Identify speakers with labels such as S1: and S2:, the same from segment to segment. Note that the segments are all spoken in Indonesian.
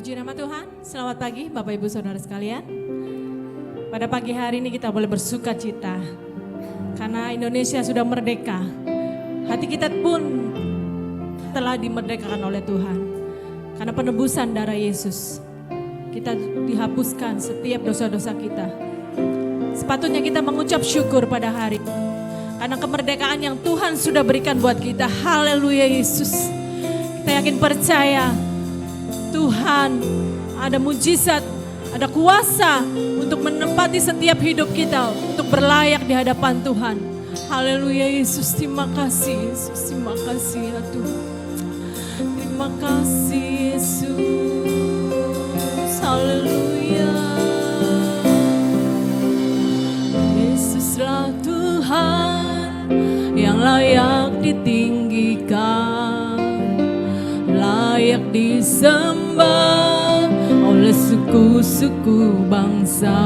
S1: Puji nama Tuhan, selamat pagi Bapak Ibu Saudara sekalian. Pada pagi hari ini kita boleh bersuka cita karena Indonesia sudah merdeka. Hati kita pun telah dimerdekakan oleh Tuhan. Karena penebusan darah Yesus, kita dihapuskan setiap dosa-dosa kita. Sepatutnya kita mengucap syukur pada hari karena kemerdekaan yang Tuhan sudah berikan buat kita. Haleluya Yesus. Kita yakin percaya Tuhan ada mujizat, ada kuasa untuk menempati setiap hidup kita untuk berlayak di hadapan Tuhan. Haleluya Yesus, terima kasih Yesus, terima kasih ya Tuhan. Terima kasih Yesus, haleluya. Yesuslah Tuhan yang layak ditinggikan, layak disembah oleh suku-suku bangsa.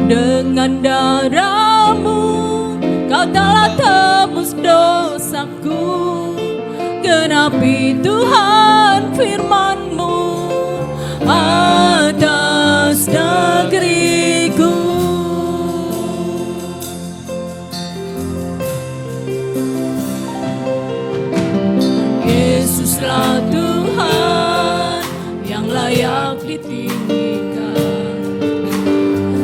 S1: Dengan darah-Mu Kau telah tebus dosaku. Genapi Tuhan firman-Mu atas negeriku. Yesuslah Tuhan yang layak ditinggikan,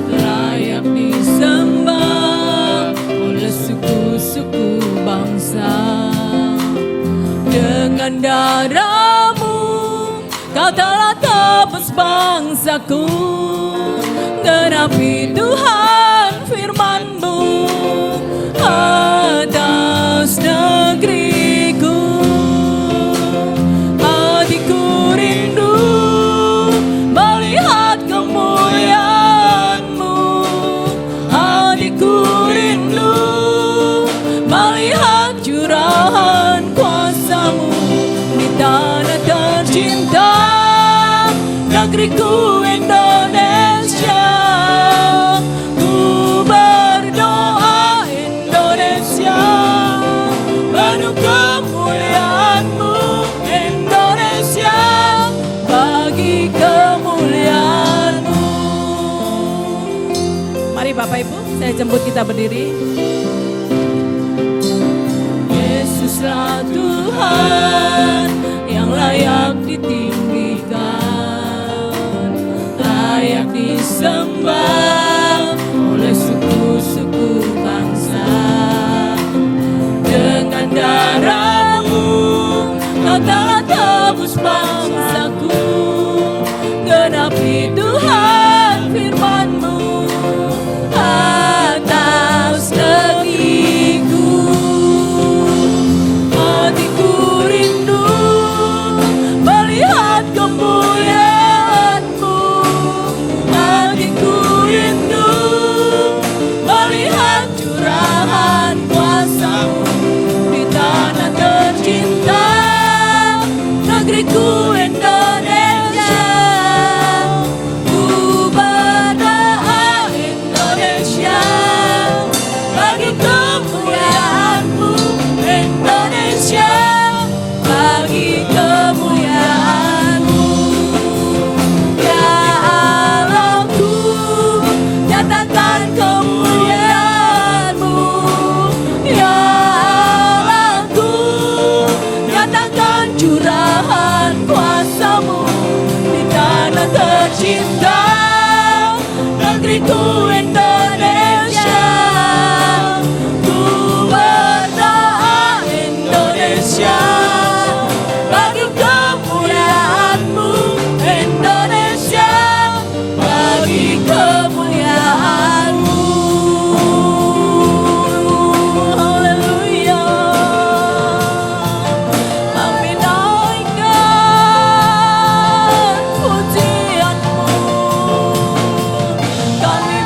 S1: layak disembah oleh suku-suku bangsa. Dengan darah-Mu Kau telah tebus bangsaku. Genapi Tuhan firman-Mu atas negeriku. Hatiku rindu melihat kemuliaan-Mu. Hatiku rindu melihat curahan kuasa-Mu di tanah tercinta, negeriku Indonesia. Ku berdoa Indonesia, penuh kemuliaan-Mu Indonesia, bagi kemuliaan-Mu. Mari Bapak Ibu, saya jemput kita berdiri. Yesuslah Tuhan yang layak ditinggikan, layak disembah oleh suku-suku bangsa. Dengan darah-Mu Kau telah tebus bangsaku. Genapi Tuhan firman-Mu atas negeriku. Hatiku rindu melihat kemuliaan-Mu. Hatiku rindu melihat curahan kuasa-Mu di tanah tercinta, negeriku Indonesia. Ku berdoa Indonesia, bagi kemuliaan-Mu Indonesia, bagi kemuliaan-Mu. Ya Allahku, nyatakan kemuliaan-Mu. Ya Allahku, nyatakan curahan kuasa-Mu di tanah tercinta, negeriku Indonesia. Ku berdoa Indonesia, bagi kemuliaan-Mu Indonesia, bagi kemuliaan-Mu. Haleluya. Kami naikkan pujian-Mu, kami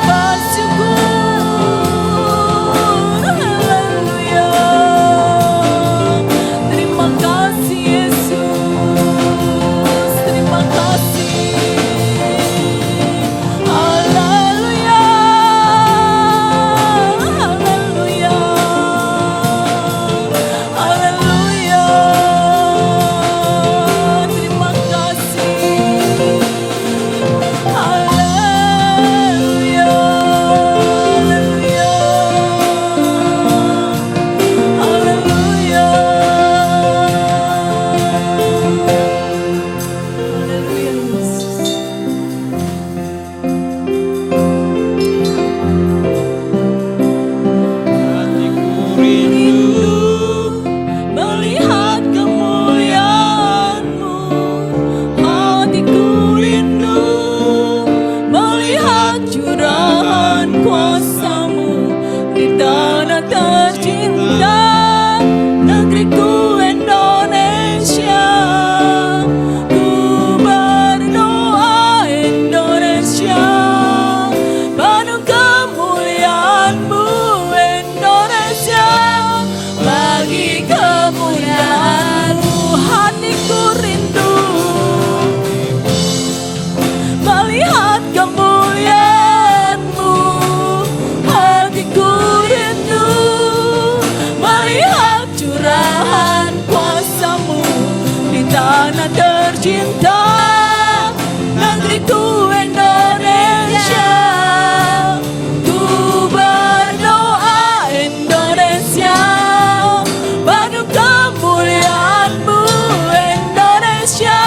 S1: tercinta, negeriku Indonesia. Ku berdoa Indonesia, penuh kemuliaan-Mu Indonesia,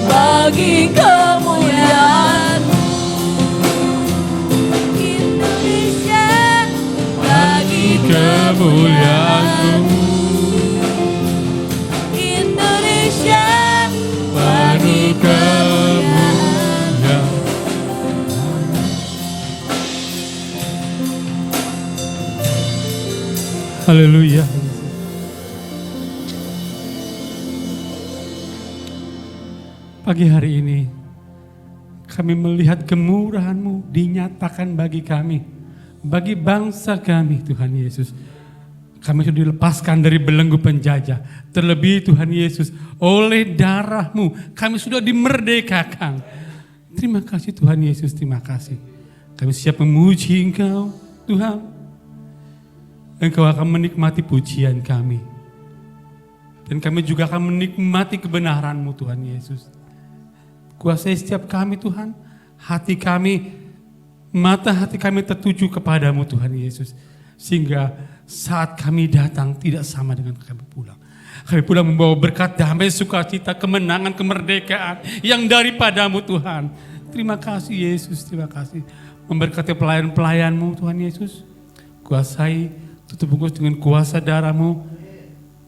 S1: bagi kemuliaan-Mu Indonesia, bagi kemuliaan-Mu Indonesia, bagi kemuliaan.
S2: Haleluya. Pagi hari ini kami melihat kemurahan-Mu dinyatakan bagi kami, bagi bangsa kami Tuhan Yesus. Kami sudah dilepaskan dari belenggu penjajah. Terlebih Tuhan Yesus, oleh darah-Mu kami sudah dimerdekakan. Terima kasih Tuhan Yesus, terima kasih. Kami siap memuji Engkau Tuhan. Engkau akan menikmati pujian kami. Dan kami juga akan menikmati kebenaran-Mu Tuhan Yesus. Kuasai setiap kami Tuhan. Hati kami, mata hati kami tertuju kepadamu Tuhan Yesus. Sehingga saat kami datang tidak sama dengan kami pulang. Kami pulang membawa berkat damai, sukacita, kemenangan, kemerdekaan yang daripadamu Tuhan. Terima kasih Yesus, terima kasih. Memberkati pelayan-pelayan-Mu Tuhan Yesus. Kuasai, tutup bungkus dengan kuasa darah-Mu.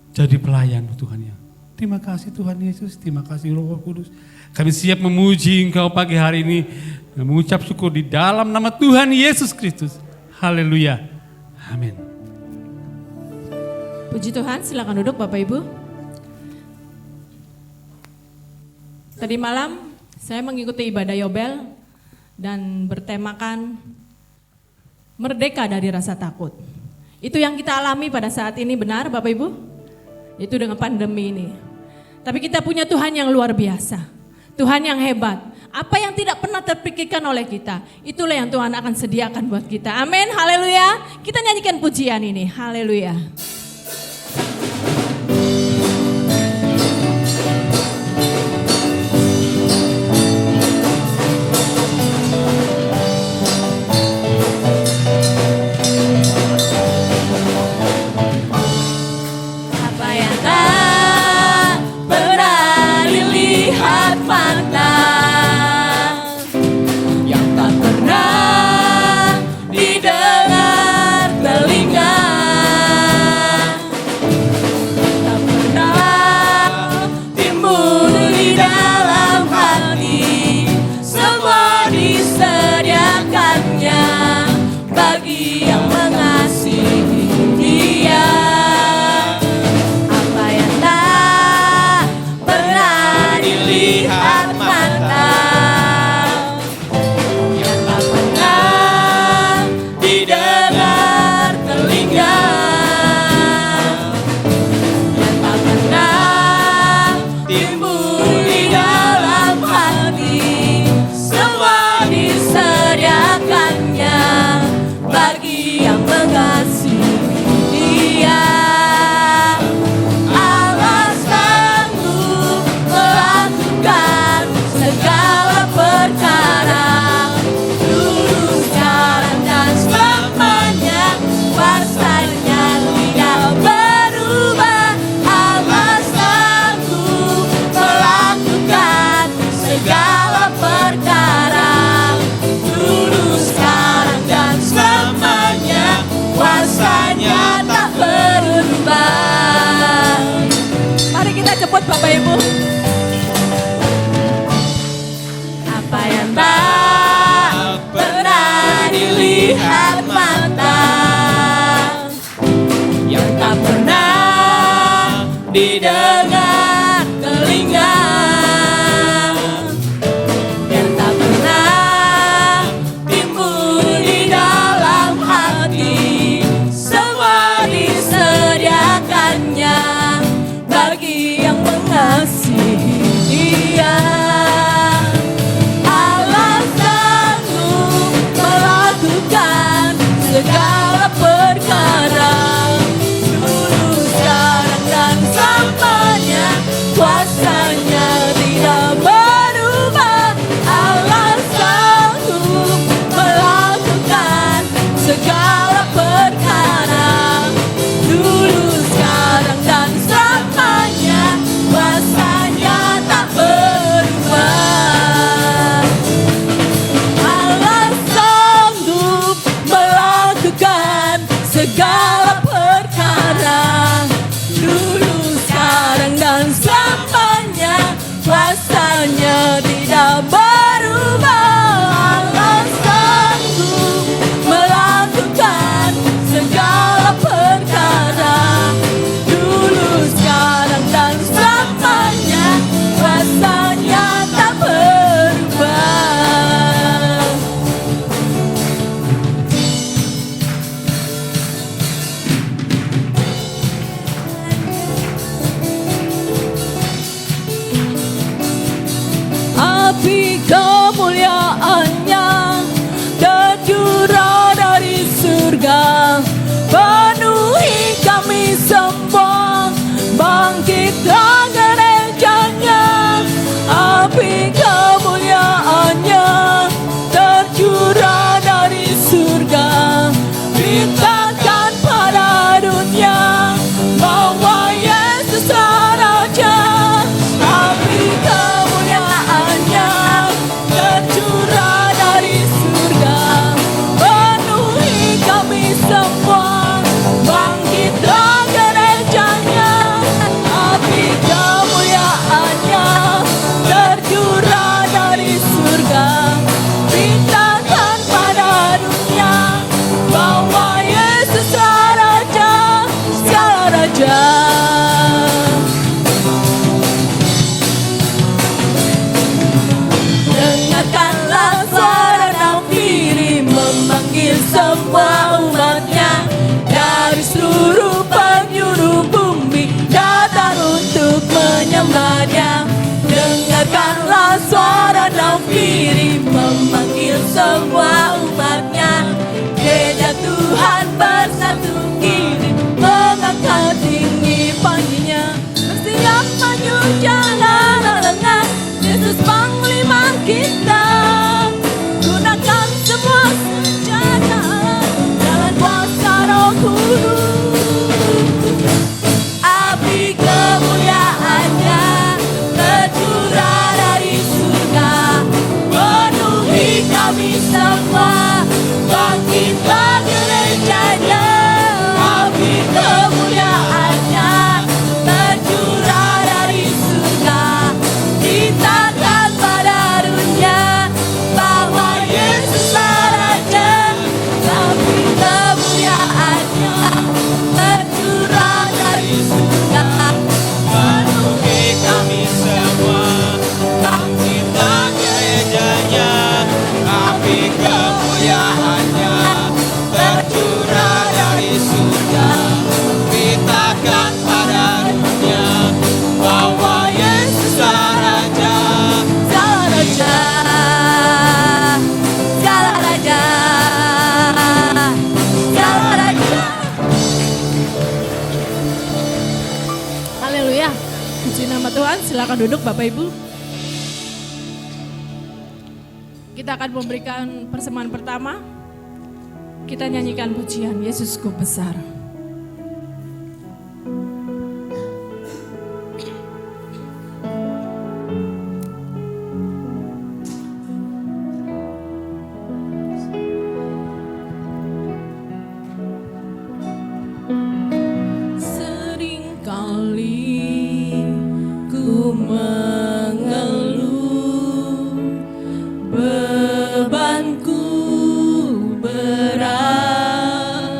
S2: Jadi pelayan Tuhan ya. Terima kasih Tuhan Yesus, terima kasih Roh Kudus. Kami siap memuji Engkau pagi hari ini. Dan mengucap syukur di dalam nama Tuhan Yesus Kristus. Haleluya. Amin.
S1: Puji Tuhan, silakan duduk Bapak Ibu. Tadi malam saya mengikuti ibadah Yobel dan bertemakan merdeka dari rasa takut. Itu yang kita alami pada saat ini, benar Bapak Ibu? Itu dengan pandemi ini. Tapi kita punya Tuhan yang luar biasa. Tuhan yang hebat. Apa yang tidak pernah terpikirkan oleh kita, itulah yang Tuhan akan sediakan buat kita. Amin, haleluya. Kita nyanyikan pujian ini, haleluya. Bapak Ibu, apa yang tak pernah dilihat mata, yang tak pernah didengar telinga, yang tak pernah timbul di dalam hati, semua disediakannya bagi yang mengasihi Dia. Allah sanggup melakukan segala perkara, dulu, sekarang dan selamanya. Kuasanya Raja. Dengarkanlah suara nafiri memanggil semua umatnya dari seluruh penjuru bumi datang untuk menyembahnya. Dengarkanlah suara nafiri memanggil semua umatnya. Gereja Tuhan bersatu kini mengangkat tinggi panjinya. Bersiap maju jalan lengan Yesus Panglima kita. Gunakan semua senjata dalam kuasa Roh Kudus. Api kemuliaannya tercurah dari surga, penuhi kami semua, bangkitlah gerejanya. Api kemuliaannya tercurah dari surga, kita pada dunia bahwa Yesuslah Raja. Api kemuliaannya tercurah dari surga,
S3: Penuhi kami semua, bangkitlah gerejanya. Api kemuliaannya tercurah dari surga, beritakan pada dunia bahwa Yesuslah Raja.
S1: Segala raja, segala raja, segala raja. Haleluya, puji nama Tuhan. Silakan duduk Bapak Ibu. Kita akan memberikan persembahan pertama. Kita nyanyikan pujian Yesusku besar. Seringkali ku mengeluh, bebanku berat,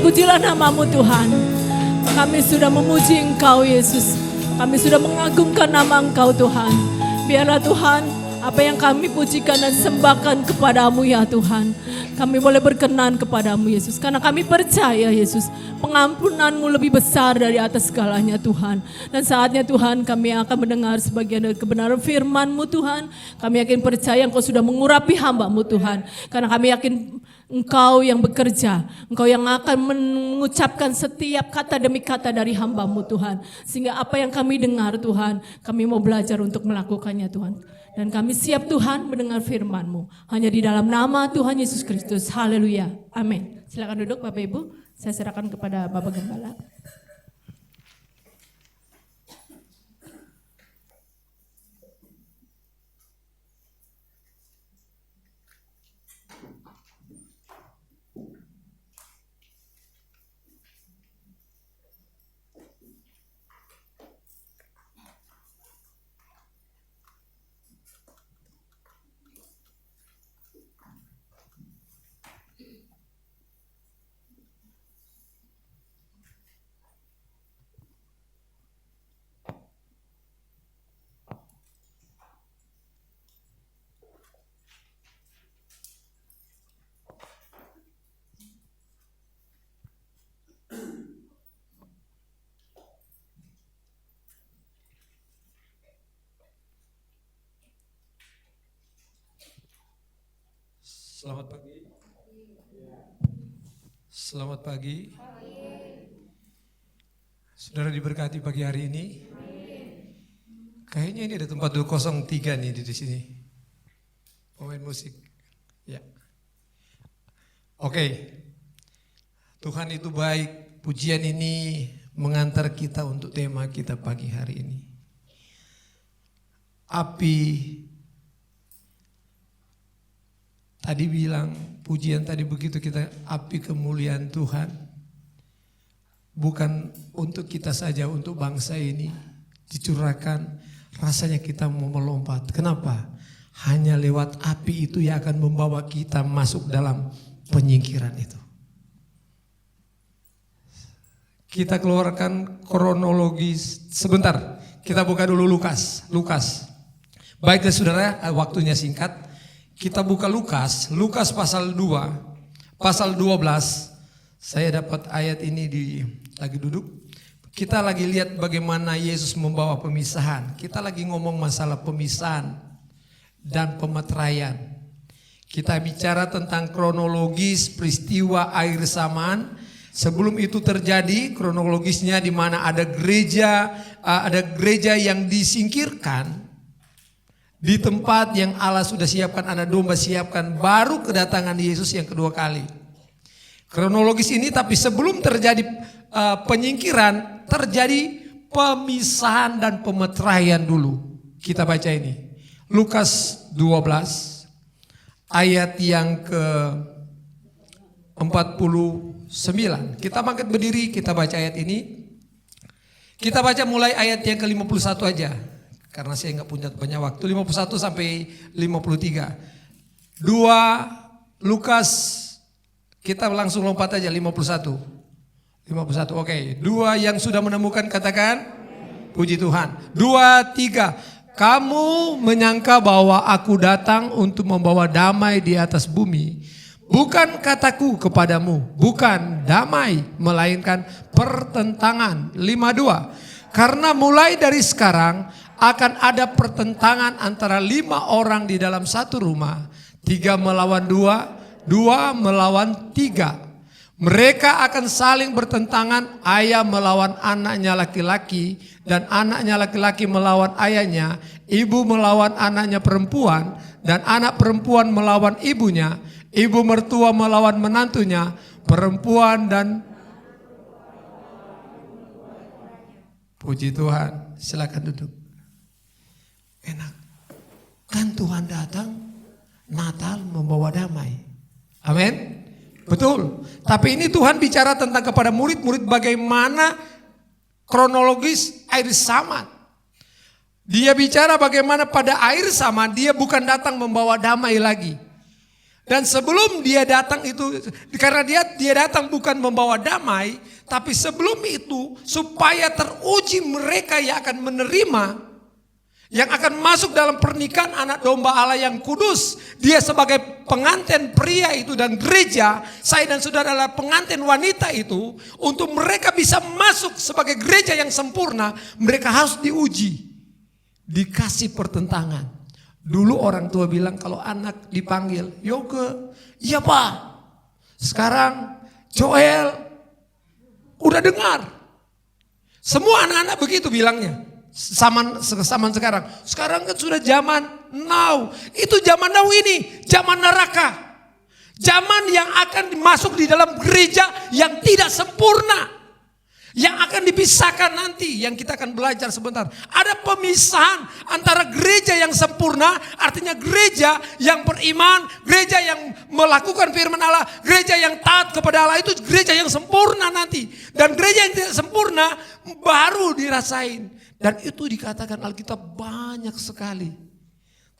S1: Terpujilah namamu Tuhan. Kami sudah memuji Engkau Yesus. Kami sudah mengagungkan nama Engkau Tuhan. Biarlah Tuhan, apa yang kami pujikan dan sembahkan kepadamu ya Tuhan, kami boleh berkenan kepadamu Yesus. Karena kami percaya Yesus, pengampunanmu lebih besar dari atas segalanya Tuhan. Dan saatnya Tuhan kami akan mendengar sebagian dari kebenaran firman-Mu Tuhan. Kami yakin percaya Engkau sudah mengurapi hamba-Mu Tuhan. Karena kami yakin Engkau yang bekerja, Engkau yang akan mengucapkan setiap kata demi kata dari hamba-Mu Tuhan. Sehingga apa yang kami dengar Tuhan, kami mau belajar untuk melakukannya Tuhan. Dan kami siap Tuhan mendengar firman-Mu. Hanya di dalam nama Tuhan Yesus Kristus. Haleluya. Amin. Silakan duduk Bapak Ibu. Saya serahkan kepada Bapak Gembala.
S4: Selamat pagi. Selamat pagi. Saudara diberkati pagi hari ini. Kayaknya ini ada tempat 203 nih di sini. Pemain musik. Ya. Oke. Tuhan itu baik. Pujian ini mengantar kita untuk tema kita pagi hari ini. Api. Tadi bilang, pujian tadi begitu kita, api kemuliaan Tuhan. Bukan untuk kita saja, untuk bangsa ini dicurahkan, rasanya kita mau melompat. Kenapa? Hanya lewat api itu yang akan membawa kita masuk dalam penyingkiran itu. Kita keluarkan kronologis, sebentar, kita buka dulu Lukas. Baiklah saudara, waktunya singkat. Kita buka Lukas pasal 2, pasal 12. Saya dapat ayat ini lagi duduk. Kita lagi lihat bagaimana Yesus membawa pemisahan. Kita lagi ngomong masalah pemisahan dan pemeteraian. Kita bicara tentang kronologis peristiwa akhir zaman. Sebelum itu terjadi, kronologisnya di mana ada gereja yang disingkirkan. Di tempat yang Allah sudah siapkan, anak domba siapkan, baru kedatangan Yesus yang kedua kali. Kronologis ini, tapi sebelum terjadi penyingkiran, terjadi pemisahan dan pemeteraian dulu. Kita baca ini. Lukas 12 ayat yang ke-49. Kita bangkit berdiri, kita baca ayat ini. Kita baca mulai ayat yang ke-51 aja. Karena saya nggak punya banyak waktu, 51 sampai 53. 2 Lukas, kita langsung lompat aja 51. Oke. 2 yang sudah menemukan katakan, puji Tuhan. 2, 3. Kamu menyangka bahwa aku datang untuk membawa damai di atas bumi. Bukan kataku kepadamu, bukan damai, melainkan pertentangan. 52. Karena mulai dari sekarang akan ada pertentangan antara 5 orang di dalam satu rumah. 3 melawan 2, 2 melawan 3. Mereka akan saling bertentangan, ayah melawan anaknya laki-laki dan anaknya laki-laki melawan ayahnya, ibu melawan anaknya perempuan dan anak perempuan melawan ibunya, ibu mertua melawan menantunya, perempuan dan puji Tuhan. Silakan duduk. Enak. Kan Tuhan datang, Natal membawa damai. Amin. Betul. Tapi ini Tuhan bicara tentang kepada murid-murid bagaimana kronologis akhir zaman. Dia bicara bagaimana pada akhir zaman dia bukan datang membawa damai lagi. Dan sebelum dia datang itu, karena dia datang bukan membawa damai, tapi sebelum itu supaya teruji mereka yang akan menerima, yang akan masuk dalam pernikahan anak domba Allah yang kudus. Dia sebagai pengantin pria itu dan gereja, saya dan saudara adalah pengantin wanita itu. Untuk mereka bisa masuk sebagai gereja yang sempurna, mereka harus diuji, dikasih pertentangan. Dulu orang tua bilang kalau anak dipanggil, Yoke, iya Pak. Sekarang Joel, udah dengar. Semua anak-anak begitu bilangnya. Zaman sekarang. Sekarang kan sudah zaman now. Itu zaman now ini, zaman neraka. Zaman yang akan masuk di dalam gereja yang tidak sempurna. Yang akan dipisahkan nanti, yang kita akan belajar sebentar. Ada pemisahan antara gereja yang sempurna, artinya gereja yang beriman, gereja yang melakukan firman Allah, gereja yang taat kepada Allah, itu gereja yang sempurna nanti. Dan gereja yang tidak sempurna baru dirasain. Dan itu dikatakan Alkitab banyak sekali.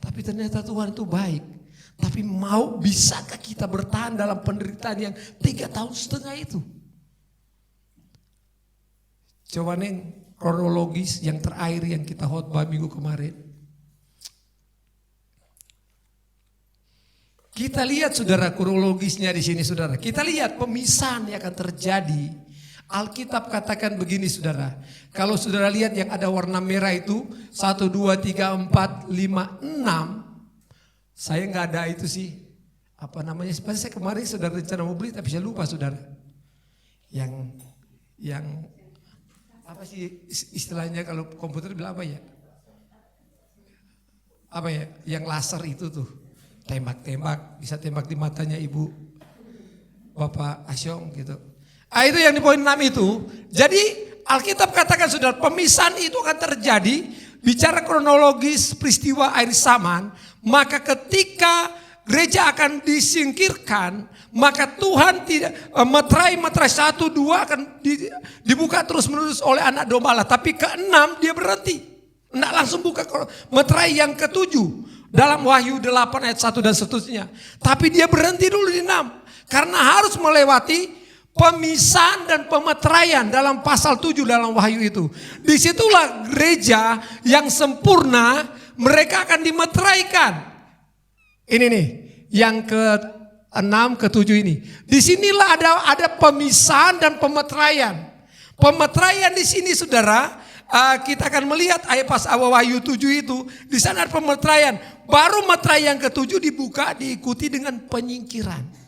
S4: Tapi ternyata Tuhan itu baik. Tapi bisakah kita bertahan dalam penderitaan yang 3,5 tahun itu? Coba nih kronologis yang terakhir yang kita khotbah minggu kemarin. Kita lihat saudara kronologisnya di sini saudara. Kita lihat pemisahan yang akan terjadi. Alkitab katakan begini saudara. Kalau saudara lihat yang ada warna merah itu 1, 2, 3, 4, 5, 6. Saya nggak ada itu sih. Apa namanya? Saya kemarin saudara rencana mau beli tapi saya lupa saudara. Yang apa sih istilahnya kalau komputer bilang apa ya? Apa ya? Yang laser itu tuh. Tembak-tembak, bisa tembak di matanya ibu Bapak Asyong gitu. Itu yang di poin 6 itu. Jadi Alkitab katakan saudara, pemisahan itu akan terjadi. Bicara kronologis peristiwa akhir zaman, maka ketika gereja akan disingkirkan, maka Tuhan tidak meterai 1, 2 akan dibuka terus menerus oleh anak domba Allah. Tapi ke-6 dia berhenti. Tidak langsung buka meterai yang ke-7 dalam Wahyu 8 ayat 1 dan seterusnya. Tapi dia berhenti dulu di 6 karena harus melewati pemisahan dan pemeteraian dalam pasal 7 dalam Wahyu itu. Disitulah gereja yang sempurna mereka akan dimeteraikan. Ini nih yang ke-6, ke-7 ini. Disinilah ada pemisahan dan pemeteraian. Pemeteraian di sini saudara, kita akan melihat ayat pas awal Wahyu 7 itu. Di sana ada pemeteraian. Baru meterai yang ke-7 dibuka diikuti dengan penyingkiran.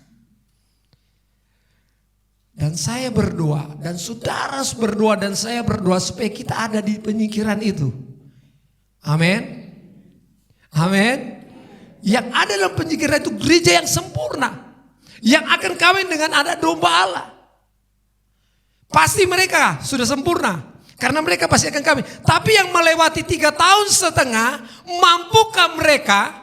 S4: Dan saya berdoa, dan saudara berdoa, dan saya berdoa supaya kita ada di penyingkiran itu. Amin. Amin. Yang ada dalam penyingkiran itu gereja yang sempurna. Yang akan kawin dengan anak domba Allah. Pasti mereka sudah sempurna. Karena mereka pasti akan kawin. Tapi yang melewati 3,5 tahun, mampukah mereka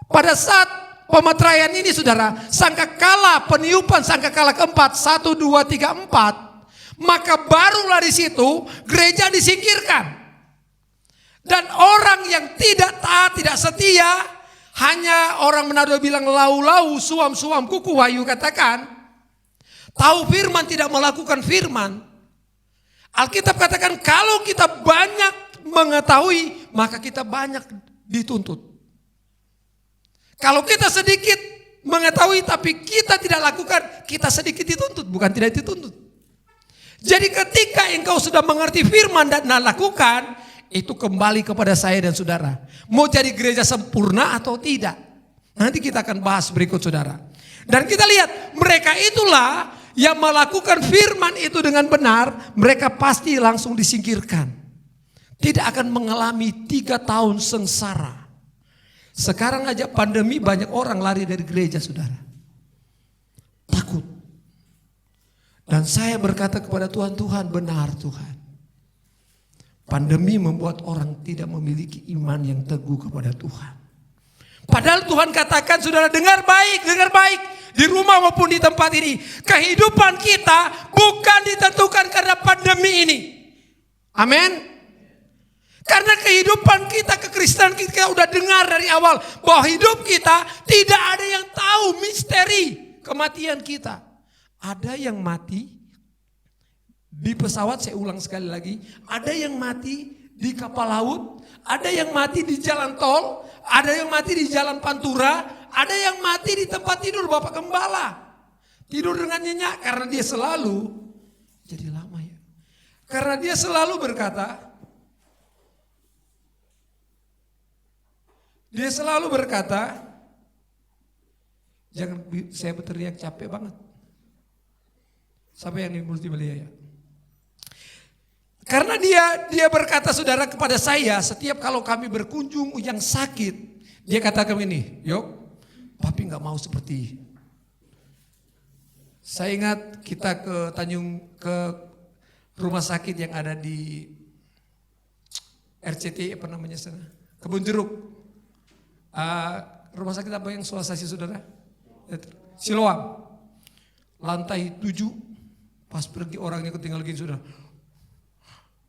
S4: pada saat pemeteraian ini saudara, sangkakala peniupan sangkakala keempat 1, 2, 3, 4, maka barulah di situ gereja disingkirkan. Dan orang yang tidak taat, tidak setia, hanya orang Manado bilang lau-lau, suam-suam kuku, Wahyu katakan, tahu firman tidak melakukan firman. Alkitab katakan kalau kita banyak mengetahui, maka kita banyak dituntut. Kalau kita sedikit mengetahui tapi kita tidak lakukan, kita sedikit dituntut, bukan tidak dituntut. Jadi ketika engkau sudah mengerti firman dan lakukan, itu kembali kepada saya dan saudara. Mau jadi gereja sempurna atau tidak? Nanti kita akan bahas berikut saudara. Dan kita lihat mereka itulah yang melakukan firman itu dengan benar, mereka pasti langsung disingkirkan. Tidak akan mengalami 3 tahun sengsara. Sekarang aja pandemi banyak orang lari dari gereja saudara. Takut. Dan saya berkata kepada Tuhan, Tuhan benar Tuhan. Pandemi membuat orang tidak memiliki iman yang teguh kepada Tuhan. Padahal Tuhan katakan saudara dengar baik, dengar baik. Di rumah maupun di tempat ini. Kehidupan kita bukan ditentukan karena pandemi ini. Amin. Karena kehidupan kita, kekristenan kita udah dengar dari awal bahwa hidup kita tidak ada yang tahu misteri kematian kita. Ada yang mati di pesawat, saya ulang sekali lagi. Ada yang mati di kapal laut, ada yang mati di jalan tol, ada yang mati di jalan pantura, ada yang mati di tempat tidur Bapak Gembala. Tidur dengan nyenyak karena dia selalu, jadi lama ya. Karena dia selalu berkata, jangan, saya berteriak capek banget. Siapa yang di multimedia ya? Karena dia berkata saudara kepada saya, setiap kalau kami berkunjung yang sakit, dia katakan ini, "Yok, papi nggak mau seperti." Saya ingat kita ke rumah sakit yang ada di RCT apa namanya sana, Kebun Jeruk. Rumah sakit apa yang swastasi saudara? Siloam. Lantai 7, pas pergi orangnya ketinggalan gini saudara.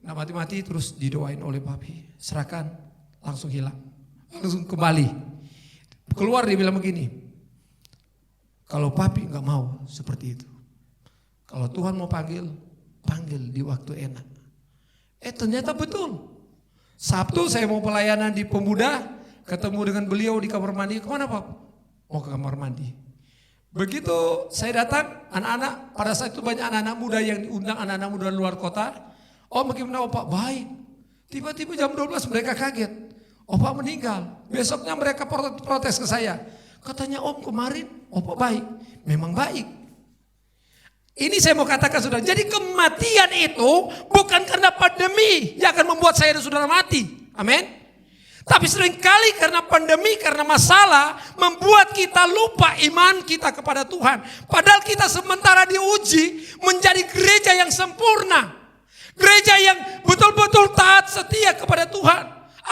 S4: Nah mati-mati terus didoain oleh papi. Serahkan, langsung hilang. Langsung kembali. Keluar dia bilang begini. Kalau papi gak mau seperti itu. Kalau Tuhan mau panggil di waktu enak. Ternyata betul. Sabtu saya mau pelayanan di Pemuda. Ketemu dengan beliau di kamar mandi. Kemana Pak? Mau ke kamar mandi. Begitu saya datang, anak-anak, pada saat itu banyak anak-anak muda yang diundang, anak-anak muda luar kota. Oh bagaimana Pak? Baik. Tiba-tiba jam 12 mereka kaget. Opa meninggal. Besoknya mereka protes ke saya. Katanya Om kemarin Opa baik. Memang baik. Ini saya mau katakan saudara. Jadi kematian itu bukan karena pandemi yang akan membuat saya dan saudara mati. Amin. Tapi seringkali karena pandemi, karena masalah membuat kita lupa iman kita kepada Tuhan. Padahal kita sementara diuji menjadi gereja yang sempurna. Gereja yang betul-betul taat setia kepada Tuhan.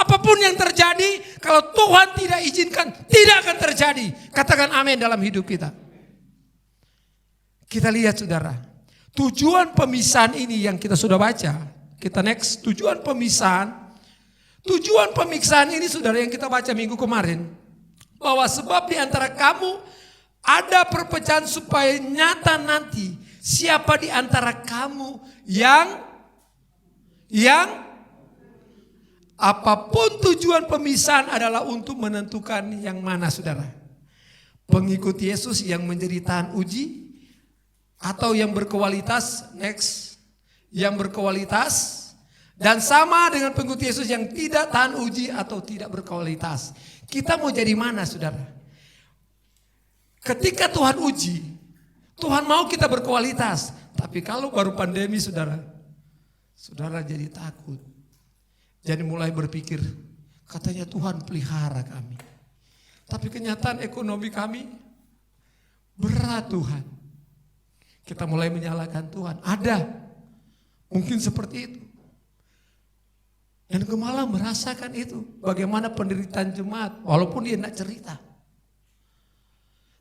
S4: Apapun yang terjadi, kalau Tuhan tidak izinkan, tidak akan terjadi. Katakan amin dalam hidup kita. Kita lihat saudara, tujuan pemisahan ini yang kita sudah baca. Kita next, tujuan pemisahan. Tujuan pemisahan ini saudara yang kita baca minggu kemarin. Bahwa sebab di antara kamu ada perpecahan supaya nyata nanti. Siapa di antara kamu yang apapun tujuan pemisahan adalah untuk menentukan yang mana saudara. Pengikut Yesus yang menjadi tahan uji atau yang berkualitas, next, yang berkualitas, dan sama dengan pengikut Yesus yang tidak tahan uji atau tidak berkualitas. Kita mau jadi mana saudara? Ketika Tuhan uji, Tuhan mau kita berkualitas. Tapi kalau baru pandemi saudara jadi takut. Jadi mulai berpikir, katanya Tuhan pelihara kami. Tapi kenyataan ekonomi kami berat Tuhan. Kita mulai menyalahkan Tuhan. Ada, mungkin seperti itu. Dan gembala merasakan itu. Bagaimana penderitaan jemaat. Walaupun dia tidak cerita.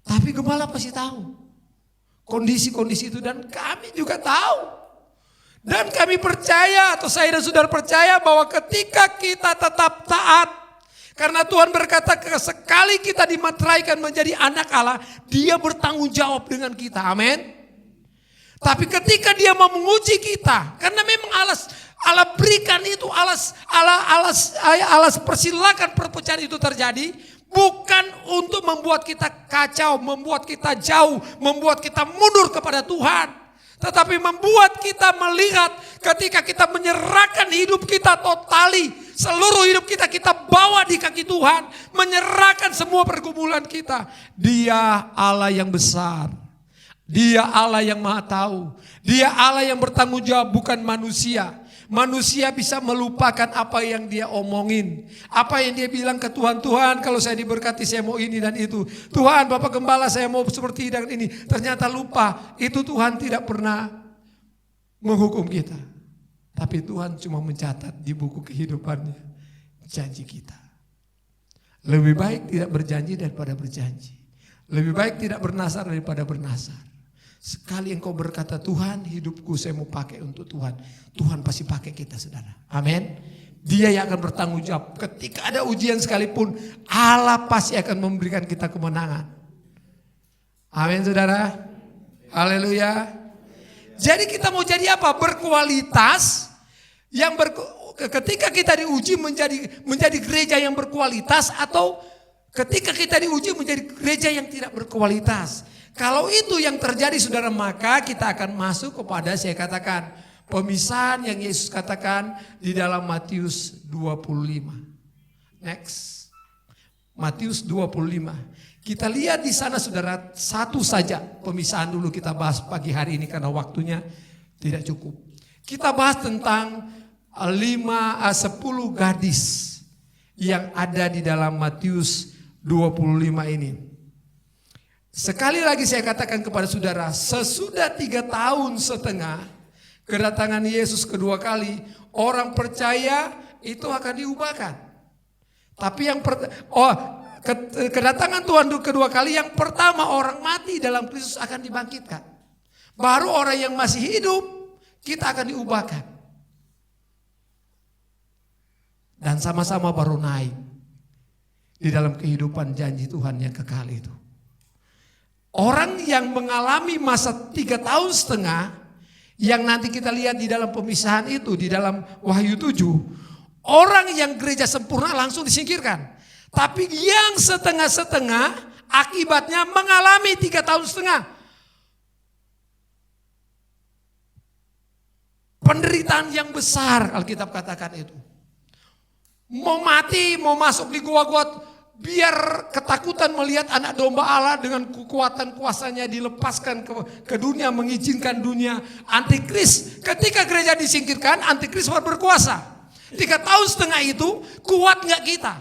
S4: Tapi gembala pasti tahu. Kondisi-kondisi itu. Dan kami juga tahu. Dan kami percaya. Atau saya dan saudara percaya. Bahwa ketika kita tetap taat. Karena Tuhan berkata sekali kita dimateraikan menjadi anak Allah. Dia bertanggung jawab dengan kita. Amin. Tapi ketika dia mau menguji kita. Karena memang Allah berikan itu, Allah persilakan perpecahan itu terjadi. Bukan untuk membuat kita kacau, membuat kita jauh, membuat kita mundur kepada Tuhan. Tetapi membuat kita melihat ketika kita menyerahkan hidup kita totali. Seluruh hidup kita bawa di kaki Tuhan. Menyerahkan semua pergumulan kita. Dia Allah yang besar. Dia Allah yang maha tahu. Dia Allah yang bertanggung jawab, bukan manusia. Manusia bisa melupakan apa yang dia omongin. Apa yang dia bilang ke Tuhan. Tuhan kalau saya diberkati saya mau ini dan itu. Tuhan Bapak Gembala saya mau seperti dan ini. Ternyata lupa. Itu Tuhan tidak pernah menghukum kita. Tapi Tuhan cuma mencatat di buku kehidupannya. Janji kita. Lebih baik tidak berjanji daripada berjanji. Lebih baik tidak bernasar daripada bernasar. Sekali engkau berkata, Tuhan hidupku saya mau pakai untuk Tuhan. Tuhan pasti pakai kita saudara. Amin. Dia yang akan bertanggung jawab. Ketika ada ujian sekalipun, Allah pasti akan memberikan kita kemenangan. Amin saudara. Haleluya. Jadi kita mau jadi apa? Berkualitas. Ketika kita diuji menjadi gereja yang berkualitas, atau ketika kita diuji menjadi gereja yang tidak berkualitas. Kalau itu yang terjadi saudara, maka kita akan masuk kepada, saya katakan, pemisahan yang Yesus katakan di dalam Matius 25. Next. Matius 25. Kita lihat di sana saudara, satu saja pemisahan dulu kita bahas pagi hari ini karena waktunya tidak cukup. Kita bahas tentang 10 gadis yang ada di dalam Matius 25 ini. Sekali lagi saya katakan kepada saudara, sesudah 3 tahun setengah kedatangan Yesus kedua kali, orang percaya itu akan diubahkan. Tapi kedatangan Tuhan kedua kali, yang pertama orang mati dalam Kristus akan dibangkitkan. Baru orang yang masih hidup kita akan diubahkan. Dan sama-sama baru naik di dalam kehidupan janji Tuhan yang kekal itu. Orang yang mengalami masa 3 tahun setengah, yang nanti kita lihat di dalam pemisahan itu, di dalam Wahyu 7, orang yang gereja sempurna langsung disingkirkan. Tapi yang setengah-setengah akibatnya mengalami 3 tahun setengah. Penderitaan yang besar, Alkitab katakan itu. Mau mati, mau masuk di gua-gua, biar ketakutan melihat anak domba Allah dengan kekuatan kuasanya dilepaskan ke dunia, mengizinkan dunia. Antikris, ketika gereja disingkirkan, antikris baru berkuasa. 3 tahun setengah itu kuat gak kita?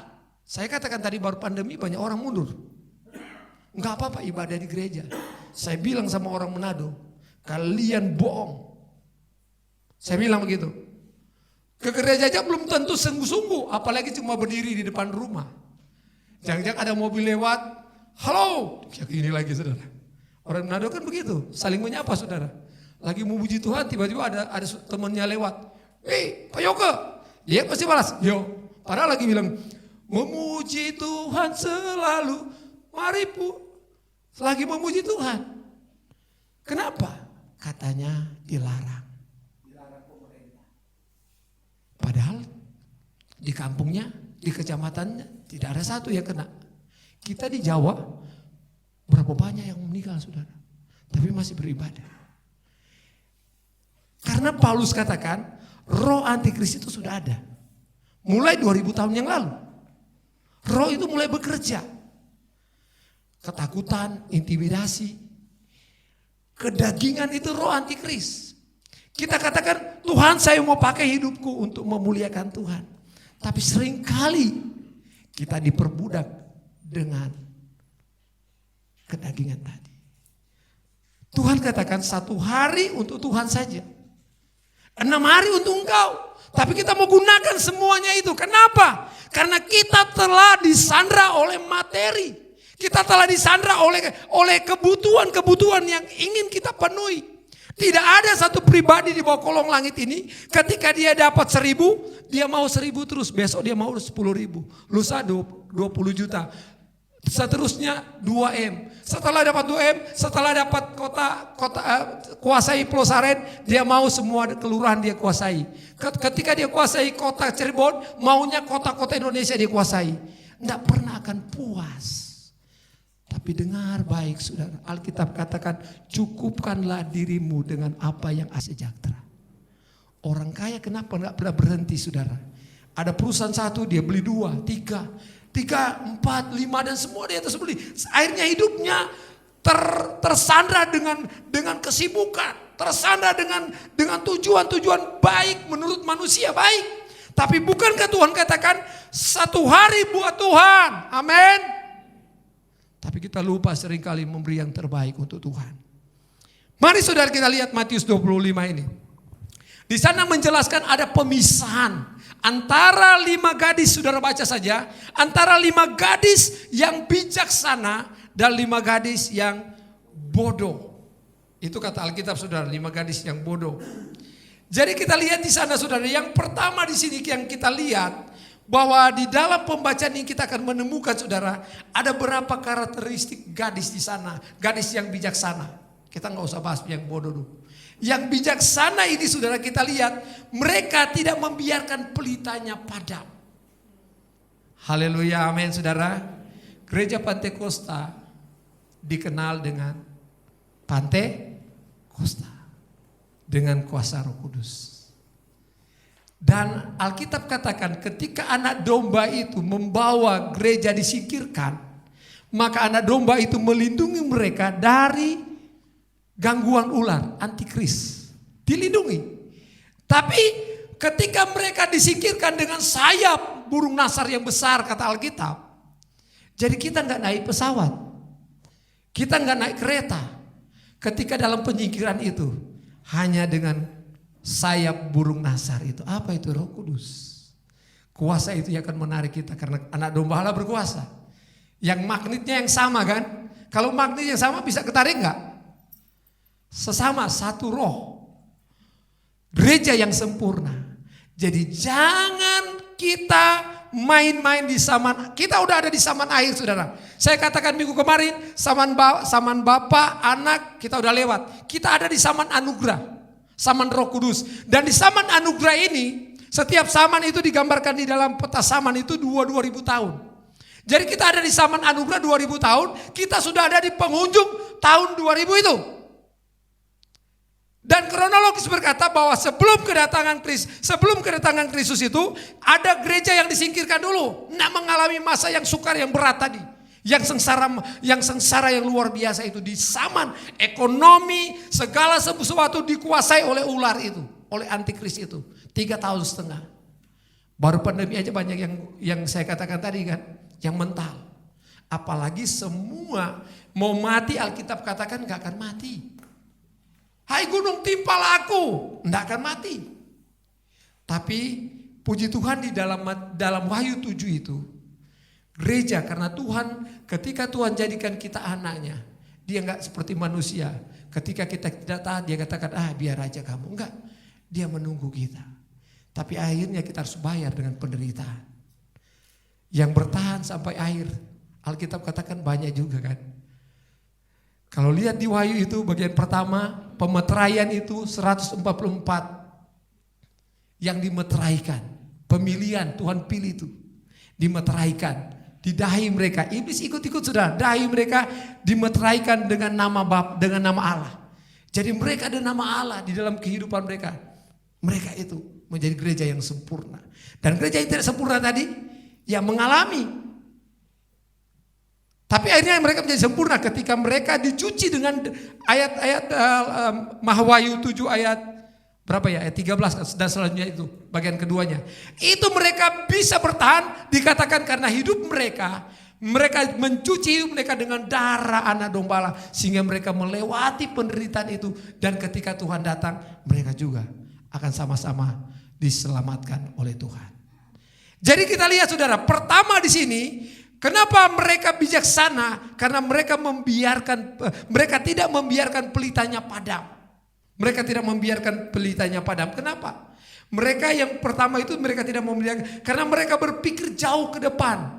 S4: Saya katakan tadi baru pandemi banyak orang mundur. Gak apa-apa ibadah di gereja. Saya bilang sama orang Manado, kalian bohong. Saya bilang begitu. Ke gereja aja belum tentu sungguh-sungguh, apalagi cuma berdiri di depan rumah. Jangan-jangan ada mobil lewat, halo, kayak gini lagi saudara. Orang Manado kan begitu, saling menyapa saudara. Lagi memuji Tuhan, tiba-tiba ada temannya lewat. Pak Yoke, dia pasti balas, yo. Padahal lagi bilang, memuji Tuhan selalu, mari lagi memuji Tuhan. Kenapa? Katanya dilarang. Padahal di kampungnya, di kecamatannya tidak ada satu yang kena. Kita di Jawa berapa banyak yang meninggal saudara, tapi masih beribadah. Karena Paulus katakan roh antikris itu sudah ada. Mulai 2000 tahun yang lalu. Roh itu mulai bekerja. Ketakutan, intimidasi, kedagingan itu roh antikris. Kita katakan, Tuhan saya mau pakai hidupku untuk memuliakan Tuhan. Tapi seringkali kita diperbudak dengan kedagingan tadi. Tuhan katakan 1 hari untuk Tuhan saja. 6 hari untuk engkau. Tapi kita mau gunakan semuanya itu. Kenapa? Karena kita telah disandra oleh materi. Kita telah disandra oleh kebutuhan-kebutuhan yang ingin kita penuhi. Tidak ada satu pribadi di bawah kolong langit ini, ketika dia dapat 1000, dia mau 1000 terus. Besok dia mau 10.000. Lusa 20 juta. Seterusnya 2M. Setelah dapat 2M, setelah dapat kuasai Pulau Saren, dia mau semua kelurahan dia kuasai. Ketika dia kuasai kota Cirebon, maunya kota-kota Indonesia dia kuasai. Tidak pernah akan puas. Tapi dengar baik saudara, Alkitab katakan cukupkanlah dirimu dengan apa yang sejahtera. Orang kaya kenapa enggak pernah berhenti saudara? Ada perusahaan 1 dia beli 2, 3, 4, 5 dan semua dia terus beli. Akhirnya hidupnya tersandra dengan kesibukan, tersandra dengan tujuan-tujuan baik menurut manusia baik. Tapi bukankah Tuhan katakan 1 hari buat Tuhan? Amin. Tapi kita lupa seringkali memberi yang terbaik untuk Tuhan. Mari saudara kita lihat Matius 25 ini. Di sana menjelaskan ada pemisahan antara 5 gadis, saudara baca saja. Antara 5 gadis yang bijaksana dan 5 gadis yang bodoh. Itu kata Alkitab saudara, 5 gadis yang bodoh. Jadi kita lihat di sana saudara, yang pertama di sini yang kita lihat bahwa di dalam pembacaan ini kita akan menemukan saudara, ada berapa karakteristik gadis di sana, gadis yang bijaksana. Kita nggak usah bahas yang bodoh dulu. Yang bijaksana ini saudara kita lihat, mereka tidak membiarkan pelitanya padam. Haleluya, amin saudara. Gereja Pantekosta dikenal dengan Pantekosta, dengan kuasa Roh Kudus. Dan Alkitab katakan ketika anak domba itu membawa gereja disingkirkan, maka anak domba itu melindungi mereka dari gangguan ular, antikris. Dilindungi. Tapi ketika mereka disingkirkan dengan sayap burung nasar yang besar kata Alkitab. Jadi kita nggak naik pesawat. Kita nggak naik kereta. Ketika dalam penyingkiran itu hanya dengan sayap burung nasar itu. Apa itu? Roh Kudus. Kuasa itu yang akan menarik kita karena anak domba Allah berkuasa. Yang magnetnya yang sama kan? Kalau magnet yang sama bisa ketarik nggak? Sesama satu roh. Gereja yang sempurna. Jadi jangan kita main-main di zaman. Kita udah ada di zaman akhir saudara. Saya katakan minggu kemarin zaman Bapa, Anak kita udah lewat. Kita ada di zaman anugerah, zaman Roh Kudus. Dan di zaman anugerah ini, setiap zaman itu digambarkan di dalam peta zaman itu 2000 tahun. Jadi kita ada di zaman anugerah 2000 tahun, kita sudah ada di penghujung tahun 2000 itu. Dan kronologis berkata bahwa sebelum kedatangan Kristus itu ada gereja yang disingkirkan dulu, nak mengalami masa yang sukar yang berat tadi, yang sengsara yang luar biasa itu di zaman ekonomi segala sesuatu dikuasai oleh ular itu, oleh antikris itu 3,5 tahun. Baru pandemi aja banyak yang saya katakan tadi kan, yang mental. Apalagi semua mau mati, Alkitab katakan gak akan mati. Hai gunung timpalah aku, tidak akan mati. Tapi puji Tuhan di dalam Wahyu 7 itu, gereja karena Tuhan, ketika Tuhan jadikan kita anaknya, dia enggak seperti manusia. Ketika kita tidak taat, dia katakan biar aja kamu. Enggak, dia menunggu kita. Tapi akhirnya kita harus bayar dengan penderitaan. Yang bertahan sampai akhir, Alkitab katakan banyak juga kan. Kalau lihat di Wahyu itu bagian pertama, pemeteraian itu 144 yang dimeteraikan. Pemilihan Tuhan pilih itu, dimeteraikan. Di dahi mereka, iblis ikut-ikut sudah. Dahi mereka dimeteraikan dengan nama dengan nama Allah. Jadi mereka ada nama Allah di dalam kehidupan mereka. Mereka itu menjadi gereja yang sempurna. Dan gereja yang tidak sempurna tadi, yang mengalami. Tapi akhirnya mereka menjadi sempurna ketika mereka dicuci dengan ayat-ayat Wahyu 7 ayat berapa ya? Ayat 13 dan selanjutnya itu bagian keduanya. Itu mereka bisa bertahan dikatakan karena hidup mereka mencuci hidup mereka dengan darah anak domba Allah sehingga mereka melewati penderitaan itu dan ketika Tuhan datang mereka juga akan sama-sama diselamatkan oleh Tuhan. Jadi kita lihat saudara, pertama di sini kenapa mereka bijaksana? Karena mereka tidak membiarkan pelitanya padam. Mereka tidak membiarkan pelitanya padam. Kenapa? Mereka yang pertama itu mereka tidak membiarkan karena mereka berpikir jauh ke depan.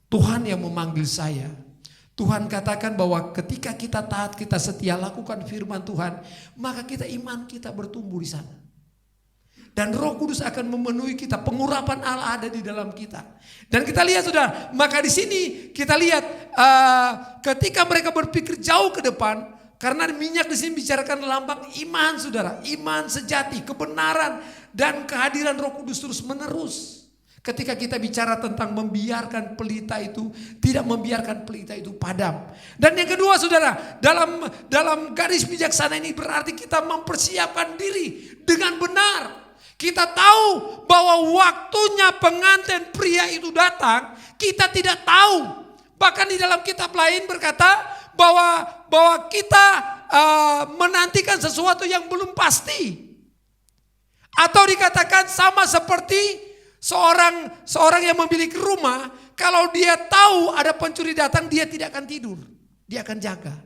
S4: Tuhan yang memanggil saya. Tuhan katakan bahwa ketika kita taat, kita setia lakukan firman Tuhan, maka iman kita bertumbuh di sana. Dan Roh Kudus akan memenuhi kita. Pengurapan Allah ada di dalam kita. Dan kita lihat sudah, maka di sini kita lihat ketika mereka berpikir jauh ke depan, karena minyak di sini bicarakan lambang iman saudara, iman sejati, kebenaran dan kehadiran Roh Kudus terus menerus. Ketika kita bicara tentang membiarkan pelita itu, tidak membiarkan pelita itu padam. Dan yang kedua saudara, dalam garis bijaksana ini berarti kita mempersiapkan diri dengan benar. Kita tahu bahwa waktunya pengantin pria itu datang, kita tidak tahu. Bahkan di dalam kitab lain berkata bahwa kita menantikan sesuatu yang belum pasti. Atau dikatakan sama seperti seorang yang memiliki rumah, kalau dia tahu ada pencuri datang, dia tidak akan tidur, dia akan jaga.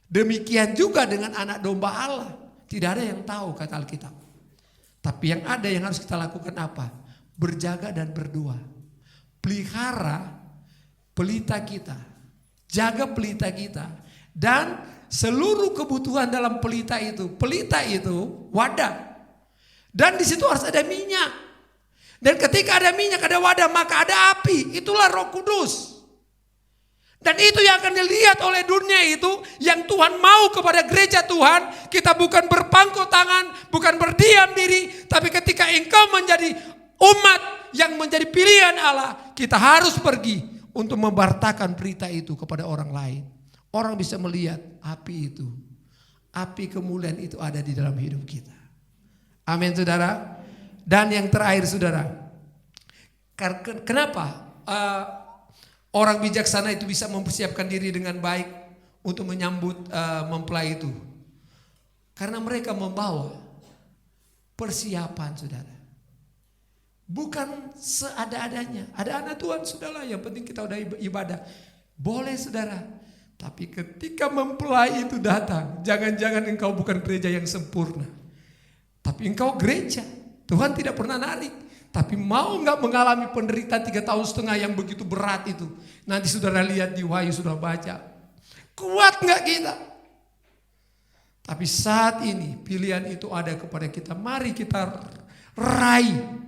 S4: Demikian juga dengan anak domba Allah. Tidak ada yang tahu kata Alkitab. Tapi yang ada yang harus kita lakukan apa? Berjaga dan berdoa. Pelihara pelita kita. Jaga pelita kita. Dan seluruh kebutuhan dalam pelita itu. Pelita itu wadah. Dan di situ harus ada minyak. Dan ketika ada minyak, ada wadah, maka ada api. Itulah Roh Kudus. Dan itu yang akan dilihat oleh dunia itu, yang Tuhan mau kepada gereja Tuhan. Kita bukan berpangku tangan, bukan berdiam diri, tapi ketika engkau menjadi umat yang menjadi pilihan Allah, kita harus pergi untuk membartakan berita itu kepada orang lain. Orang bisa melihat api itu, api kemuliaan itu ada di dalam hidup kita. Amin saudara. Dan yang terakhir saudara, kenapa orang bijaksana itu bisa mempersiapkan diri dengan baik untuk menyambut mempelai itu? Karena mereka membawa persiapan saudara. Bukan seada-adanya. Ada anak Tuhan sudahlah, yang penting kita udah ibadah. Boleh saudara. Tapi ketika mempelai itu datang, jangan-jangan engkau bukan gereja yang sempurna. Tapi engkau gereja. Tuhan tidak pernah narik. Tapi mau gak mengalami penderitaan 3,5 tahun yang begitu berat itu. Nanti saudara lihat di Wahyu, sudah baca. Kuat gak kita? Tapi saat ini pilihan itu ada kepada kita. Mari kita raih.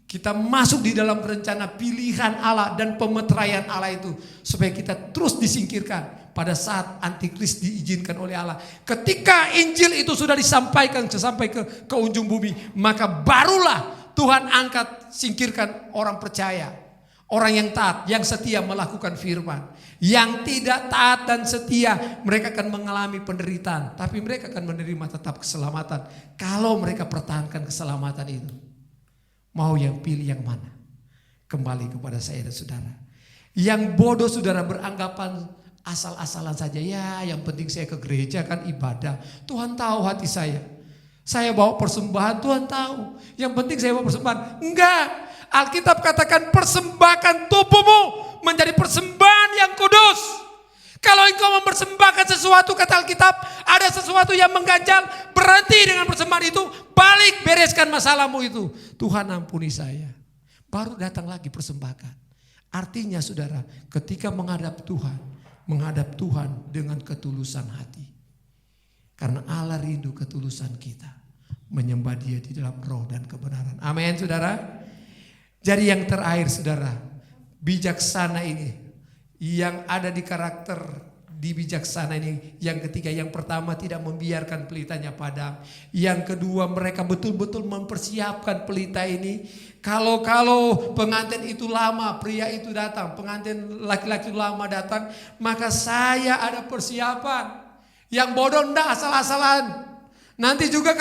S4: Kita masuk di dalam rencana pilihan Allah dan pemeteraian Allah itu. Supaya kita terus disingkirkan pada saat antikris diizinkan oleh Allah. Ketika Injil itu sudah disampaikan sampai ke ujung bumi. Maka barulah Tuhan angkat, singkirkan orang percaya. Orang yang taat, yang setia melakukan firman. Yang tidak taat dan setia, mereka akan mengalami penderitaan. Tapi mereka akan menerima tetap keselamatan. Kalau mereka pertahankan keselamatan itu. Mau yang pilih yang mana? Kembali kepada saya dan saudara. Yang bodoh saudara beranggapan asal-asalan saja. Ya yang penting saya ke gereja kan ibadah. Tuhan tahu hati saya. Saya bawa persembahan, Tuhan tahu. Yang penting saya bawa persembahan. Enggak. Alkitab katakan persembahkan tubuhmu menjadi persembahan yang kudus. Kalau engkau mempersembahkan sesuatu, kata Alkitab, ada sesuatu yang mengganjal, berhenti dengan persembahan itu, balik bereskan masalahmu itu. Tuhan ampuni saya. Baru datang lagi persembahkan. Artinya saudara, ketika menghadap Tuhan dengan ketulusan hati. Karena Allah rindu ketulusan kita. Menyembah Dia di dalam roh dan kebenaran. Amin saudara. Jadi yang terakhir saudara, bijaksana ini. Yang ada di karakter di bijaksana ini. Yang ketiga, yang pertama tidak membiarkan pelitanya padam. Yang kedua, mereka betul-betul mempersiapkan pelita ini. Kalau pengantin itu lama, pria itu datang, pengantin laki-laki lama datang, maka saya ada persiapan. Yang bodoh enggak asal-asalan. Nanti juga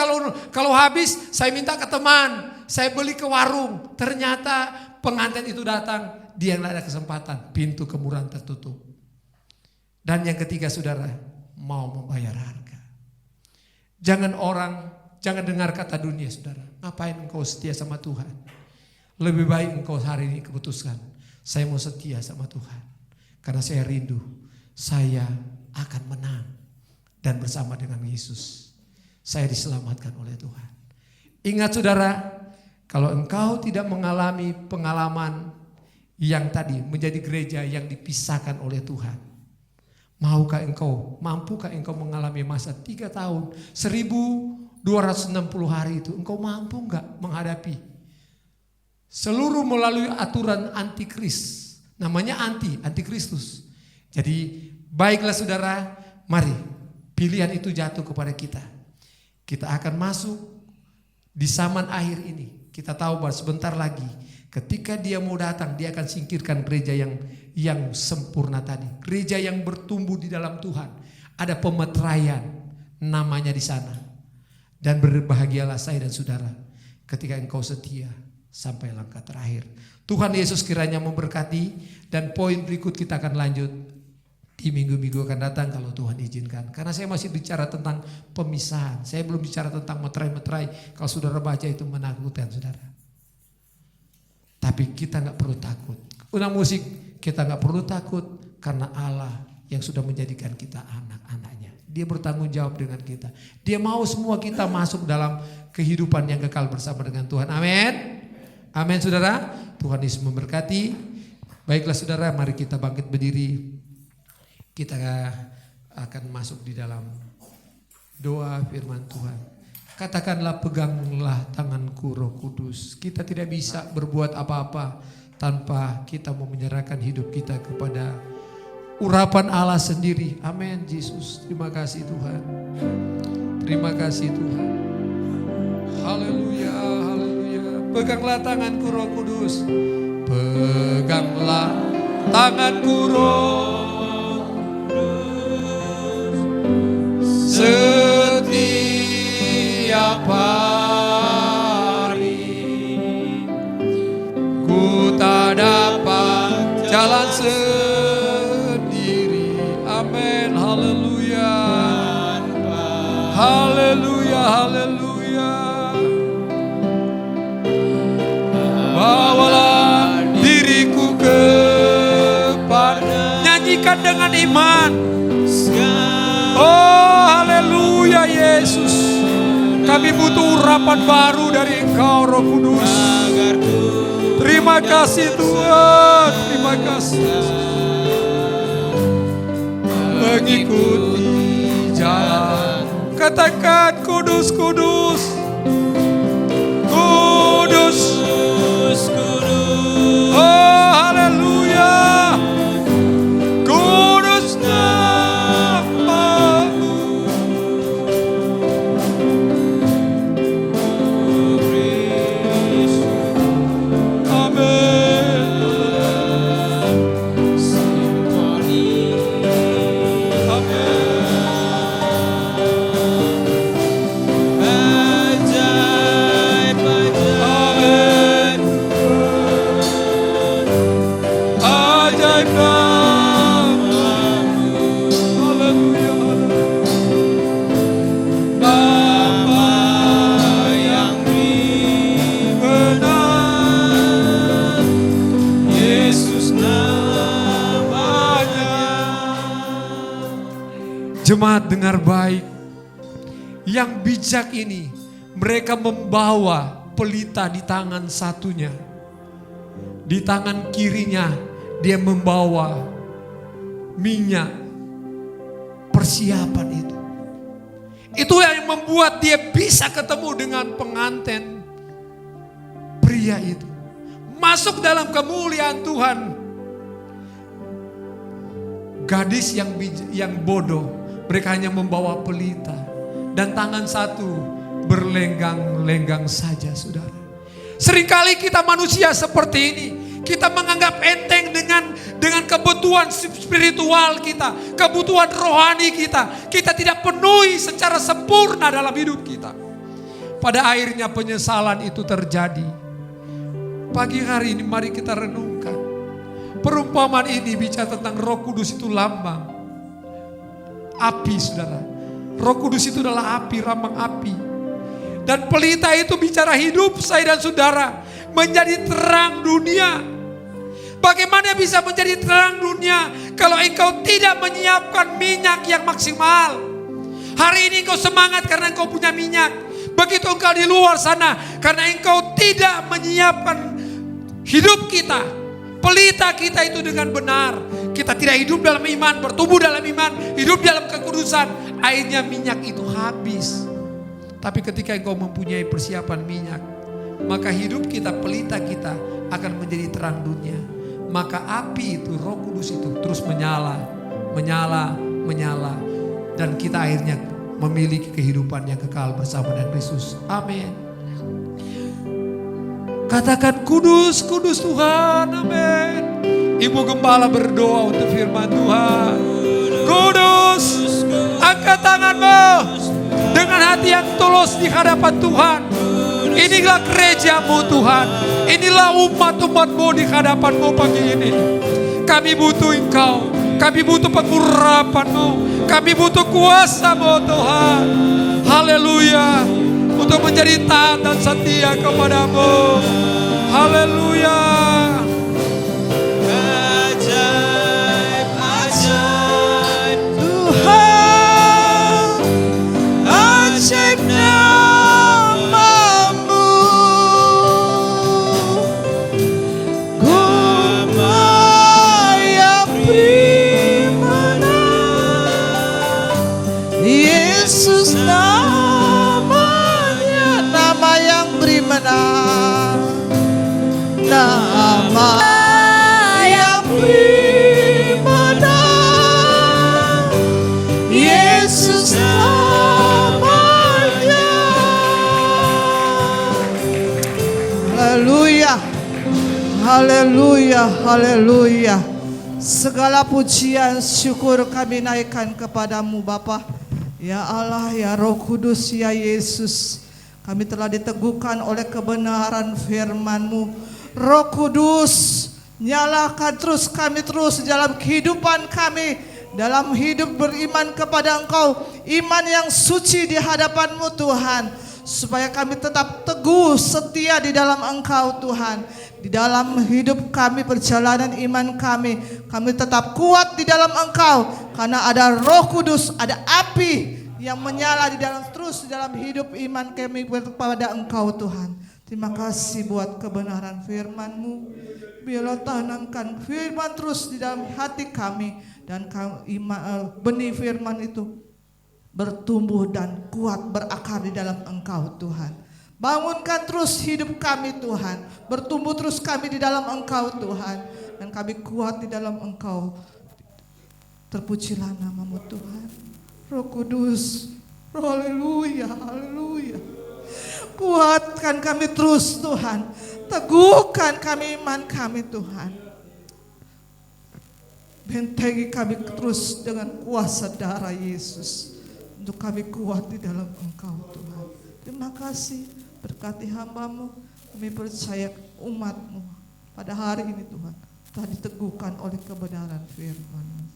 S4: kalau habis saya minta ke teman, saya beli ke warung. Ternyata pengantin itu datang, dia nggak ada kesempatan, pintu kemurahan tertutup. Dan yang ketiga saudara, mau membayar harga. Jangan dengar kata dunia saudara. Ngapain engkau setia sama Tuhan? Lebih baik engkau hari ini keputuskan, saya mau setia sama Tuhan. Karena saya rindu, saya akan menang. Dan bersama dengan Yesus, saya diselamatkan oleh Tuhan. Ingat saudara, kalau engkau tidak mengalami pengalaman yang tadi menjadi gereja yang dipisahkan oleh Tuhan. Mampukah engkau mengalami masa 3 tahun, 1260 hari itu, engkau mampu enggak menghadapi? Seluruh melalui aturan antikris, namanya antikristus. Jadi baiklah saudara, mari pilihan itu jatuh kepada kita. Kita akan masuk di zaman akhir ini. Kita tahu bahwa sebentar lagi ketika Dia mau datang, Dia akan singkirkan gereja yang sempurna tadi. Gereja yang bertumbuh di dalam Tuhan. Ada pemeteraian namanya di sana. Dan berbahagialah saya dan saudara ketika engkau setia sampai langkah terakhir. Tuhan Yesus kiranya memberkati, dan poin berikut kita akan lanjut di minggu-minggu akan datang kalau Tuhan izinkan. Karena saya masih bicara tentang pemisahan. Saya belum bicara tentang meterai-meterai. Kalau saudara baca itu menakutkan saudara. Tapi kita gak perlu takut. Undang musik, kita gak perlu takut karena Allah yang sudah menjadikan kita anak-anaknya. Dia bertanggung jawab dengan kita. Dia mau semua kita masuk dalam kehidupan yang kekal bersama dengan Tuhan. Amin. Amin saudara. Tuhan Yesus memberkati. Baiklah saudara, mari kita bangkit berdiri. Kita akan masuk di dalam doa firman Tuhan. Katakanlah, peganglah tanganku Roh Kudus. Kita tidak bisa berbuat apa-apa tanpa kita mau menyerahkan hidup kita kepada urapan Allah sendiri. Amin Yesus. Terima kasih Tuhan. Terima kasih Tuhan. Haleluya, haleluya. Peganglah tanganku Roh Kudus. Peganglah tanganku Roh Kudus. Setiap hari ku tak dapat jalan sendiri. Amin. Haleluya. Haleluya, haleluya. Bawalah diriku kepada. Nyanyikan dengan iman. Oh haleluya Yesus. Kami butuh urapan baru dari Engkau Roh Kudus. Terima kasih Tuhan. Terima kasih. Mengikuti jalan. Katakan kudus, kudus. Kudus. Oh haleluya. Kudus namamu. Jemaat dengar baik, yang bijak ini mereka membawa pelita di tangan satunya, di tangan kirinya dia membawa minyak persiapan itu. Itu yang membuat dia bisa ketemu dengan pengantin pria itu, masuk dalam kemuliaan Tuhan. Gadis yang bodoh, mereka hanya membawa pelita dan tangan satu berlenggang-lenggang saja saudara. Seringkali kita manusia seperti ini. Kita menganggap enteng dengan kebutuhan spiritual kita, kebutuhan rohani kita. Kita tidak penuhi secara sempurna dalam hidup kita. Pada akhirnya penyesalan itu terjadi. Pagi hari ini mari kita renungkan. Perumpamaan ini bicara tentang Roh Kudus itu lambang api saudara. Roh Kudus itu adalah api, lambang api. Dan pelita itu bicara hidup saya dan saudara menjadi terang dunia. Bagaimana bisa menjadi terang dunia kalau engkau tidak menyiapkan minyak yang maksimal? Hari ini engkau semangat karena engkau punya minyak. Begitu engkau di luar sana karena engkau tidak menyiapkan hidup kita, pelita kita itu dengan benar. Kita tidak hidup dalam iman, bertumbuh dalam iman, hidup dalam kekudusan. Akhirnya minyak itu habis. Tapi ketika engkau mempunyai persiapan minyak, maka hidup kita, pelita kita akan menjadi terang dunia. Maka api itu, Roh Kudus itu terus menyala, menyala, menyala. Dan kita akhirnya memiliki kehidupan yang kekal bersama dengan Yesus. Amin. Katakan kudus, kudus Tuhan. Amin. Ibu Gembala berdoa untuk firman Tuhan. Kudus, angkat tanganmu dengan hati yang tulus di hadapan Tuhan. Inilah gerejamu Tuhan. Inilah umat-umatmu di hadapanmu pagi ini. Kami butuh Engkau. Kami butuh pengurapan-Mu. Kami butuh kuasa-Mu Tuhan. Haleluya. Untuk menjadi taat dan setia kepada-Mu. Haleluya. Ajaib, ajaib Tuhan.
S5: Haleluya. Haleluya. Haleluya. Segala pujian syukur kami naikkan kepadamu Bapa. Ya Allah, ya Roh Kudus, ya Yesus. Kami telah diteguhkan oleh kebenaran firman-Mu. Roh Kudus, nyalakan terus kami terus dalam kehidupan kami, dalam hidup beriman kepada Engkau, iman yang suci di hadapan-Mu Tuhan, supaya kami tetap teguh setia di dalam Engkau Tuhan. Di dalam hidup kami, perjalanan iman kami tetap kuat di dalam Engkau, karena ada Roh Kudus, ada api yang menyala di dalam hidup iman kami kepada Engkau Tuhan. Terima kasih buat kebenaran firman-Mu. Biarlah tanamkan firman terus di dalam hati kami, dan benih firman itu bertumbuh dan kuat berakar di dalam Engkau Tuhan. Bangunkan terus hidup kami Tuhan, bertumbuh terus kami di dalam Engkau Tuhan, dan kami kuat di dalam Engkau. Terpujilah nama-Mu Tuhan. Roh Kudus, haleluya, haleluya. Kuatkan kami terus Tuhan, teguhkan kami iman kami Tuhan. Bentengi kami terus dengan kuasa darah Yesus, untuk kami kuat di dalam Engkau Tuhan. Terima kasih, berkati hamba-Mu. Kami percaya umat-Mu pada hari ini Tuhan telah diteguhkan oleh kebenaran firman-Mu.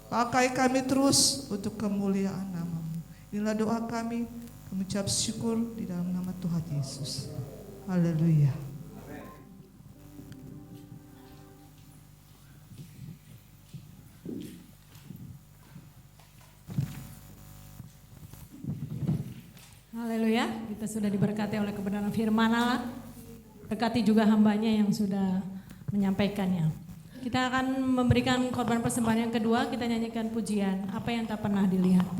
S5: Pakai kami terus untuk kemuliaan nama-Mu. Inilah doa kami ucap syukur di dalam nama Tuhan Yesus. Haleluya.
S1: Haleluya, kita sudah diberkati oleh kebenaran firman Allah. Berkati juga hambanya yang sudah menyampaikannya. Kita akan memberikan korban persembahan yang kedua. Kita nyanyikan pujian apa yang tak pernah dilihat.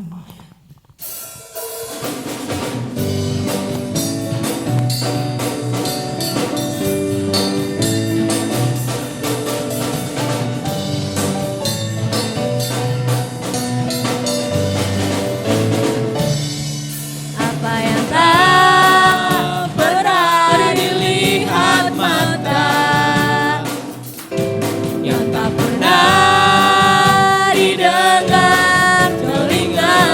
S6: Apa yang tak pernah dilihat mata, yang tak pernah didengar telinga,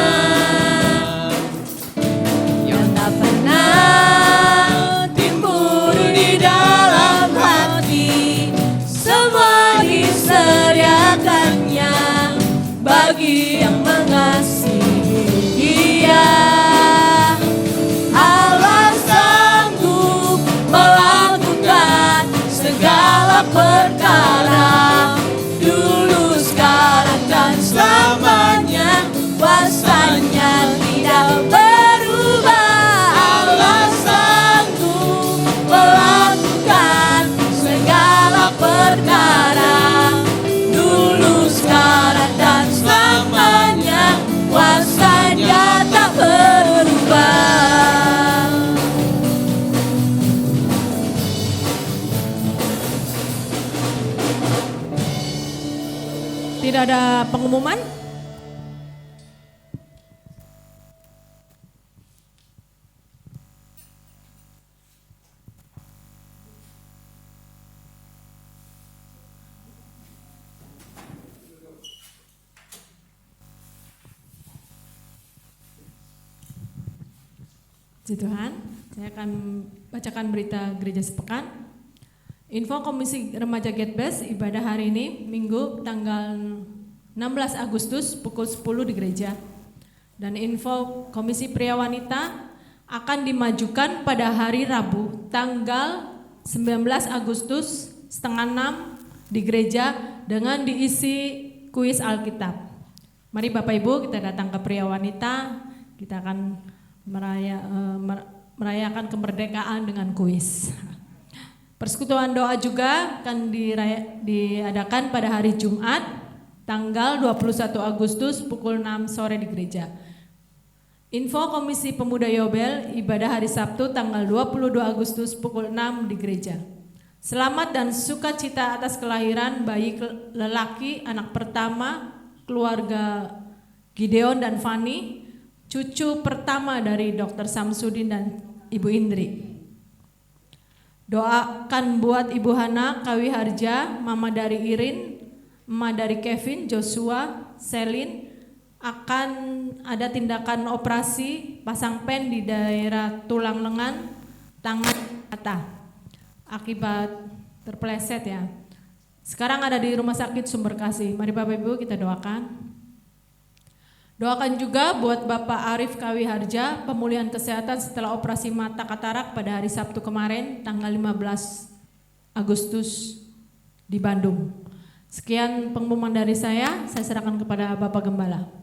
S6: yang tak pernah timbul di dalam hati, semua disediakannya bagi yang mengasihi Dia. Allah sanggup melakukan segala perkara, dulu, sekarang, dan selamanya. Kuasanya tidak berubah. Allah sanggup melakukan segala perkara, dulu, sekarang, dan selamanya. Kuasanya tak berubah.
S1: Tidak ada pengumuman? Puji Tuhan, saya akan bacakan berita gereja sepekan. Info Komisi Remaja Getbes ibadah hari ini Minggu tanggal 16 Agustus pukul 10 di gereja. Dan info Komisi Pria Wanita akan dimajukan pada hari Rabu tanggal 19 Agustus setengah 6 di gereja dengan diisi kuis Alkitab. Mari Bapak Ibu kita datang ke Pria Wanita, kita akan merayakan kemerdekaan dengan kuis. Persekutuan doa juga akan diadakan pada hari Jumat tanggal 21 Agustus pukul 6 sore di gereja. Info Komisi Pemuda Yobel ibadah hari Sabtu tanggal 22 Agustus pukul 6 di gereja. Selamat dan sukacita atas kelahiran bayi lelaki anak pertama keluarga Gideon dan Fani, cucu pertama dari Dr. Samsudin dan Ibu Indri. Doakan buat Ibu Hana, Kawi Harja, Mama dari Irin, Mama dari Kevin, Joshua, Selin, akan ada tindakan operasi pasang pen di daerah tulang lengan, tangan, mata akibat terpeleset ya. Sekarang ada di Rumah Sakit Sumber Kasih. Mari Bapak Ibu kita doakan. Doakan juga buat Bapak Arif Kawi Harja, pemulihan kesehatan setelah operasi mata katarak pada hari Sabtu kemarin, tanggal 15 Agustus di Bandung. Sekian pengumuman dari saya serahkan kepada Bapak Gembala.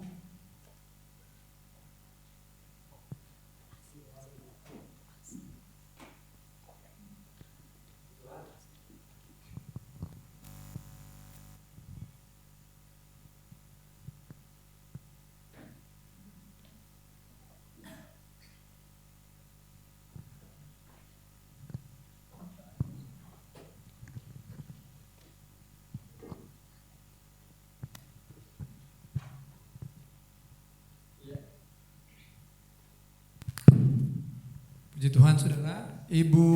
S4: Puji Tuhan saudara, Ibu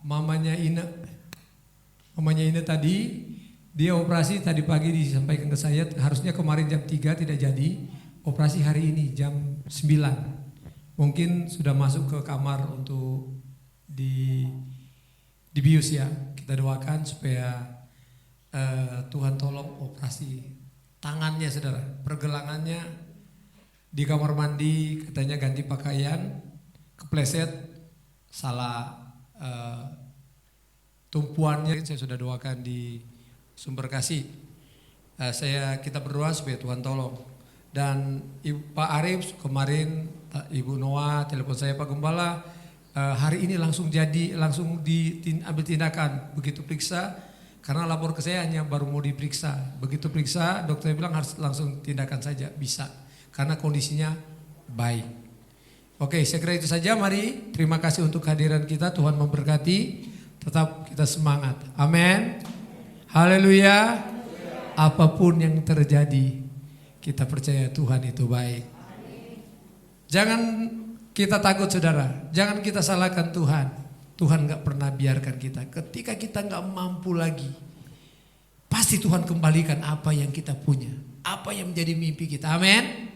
S4: mamanya Ina tadi, dia operasi tadi pagi disampaikan ke saya, harusnya kemarin jam 3 tidak jadi, operasi hari ini jam 9. Mungkin sudah masuk ke kamar untuk dibius ya. Kita doakan supaya Tuhan tolong operasi tangannya saudara, pergelangannya di kamar mandi katanya ganti pakaian, kepleset, salah tumpuannya. Saya sudah doakan di Sumber Kasih. Kita berdoa supaya Tuhan tolong. Dan Pak Arif kemarin, Ibu Noah telepon saya, Pak Gembala, hari ini langsung diambil tindakan. Begitu periksa, karena lapor ke saya hanya baru mau diperiksa. Begitu periksa, dokter bilang harus langsung tindakan saja, bisa. Karena kondisinya baik. Oke, saya kira itu saja. Mari, terima kasih untuk kehadiran kita. Tuhan memberkati. Tetap kita semangat. Amin. Haleluya. Apapun yang terjadi, kita percaya Tuhan itu baik. Jangan kita takut saudara. Jangan kita salahkan Tuhan. Tuhan gak pernah biarkan kita. Ketika kita gak mampu lagi, pasti Tuhan kembalikan apa yang kita punya. Apa yang menjadi mimpi kita. Amin.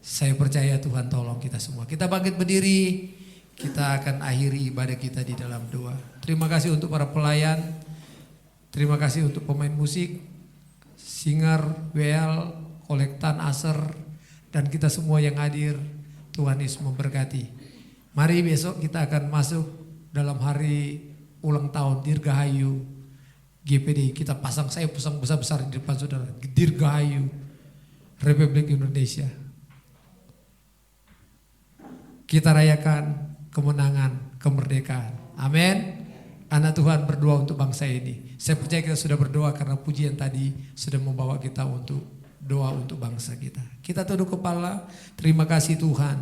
S4: Saya percaya Tuhan tolong kita semua. Kita bangkit berdiri, kita akan akhiri ibadah kita di dalam doa. Terima kasih untuk para pelayan, terima kasih untuk pemain musik, singer, WL, kolektan, aser, dan kita semua yang hadir. Tuhan Yesus memberkati. Mari besok kita akan masuk dalam hari ulang tahun Dirgahayu GPD. Kita saya pasang besar-besar di depan saudara. Dirgahayu Republik Indonesia. Kita rayakan kemenangan, kemerdekaan. Amin. Anak Tuhan berdoa untuk bangsa ini. Saya percaya kita sudah berdoa karena pujian tadi sudah membawa kita untuk doa untuk bangsa kita. Kita tunduk kepala. Terima kasih Tuhan.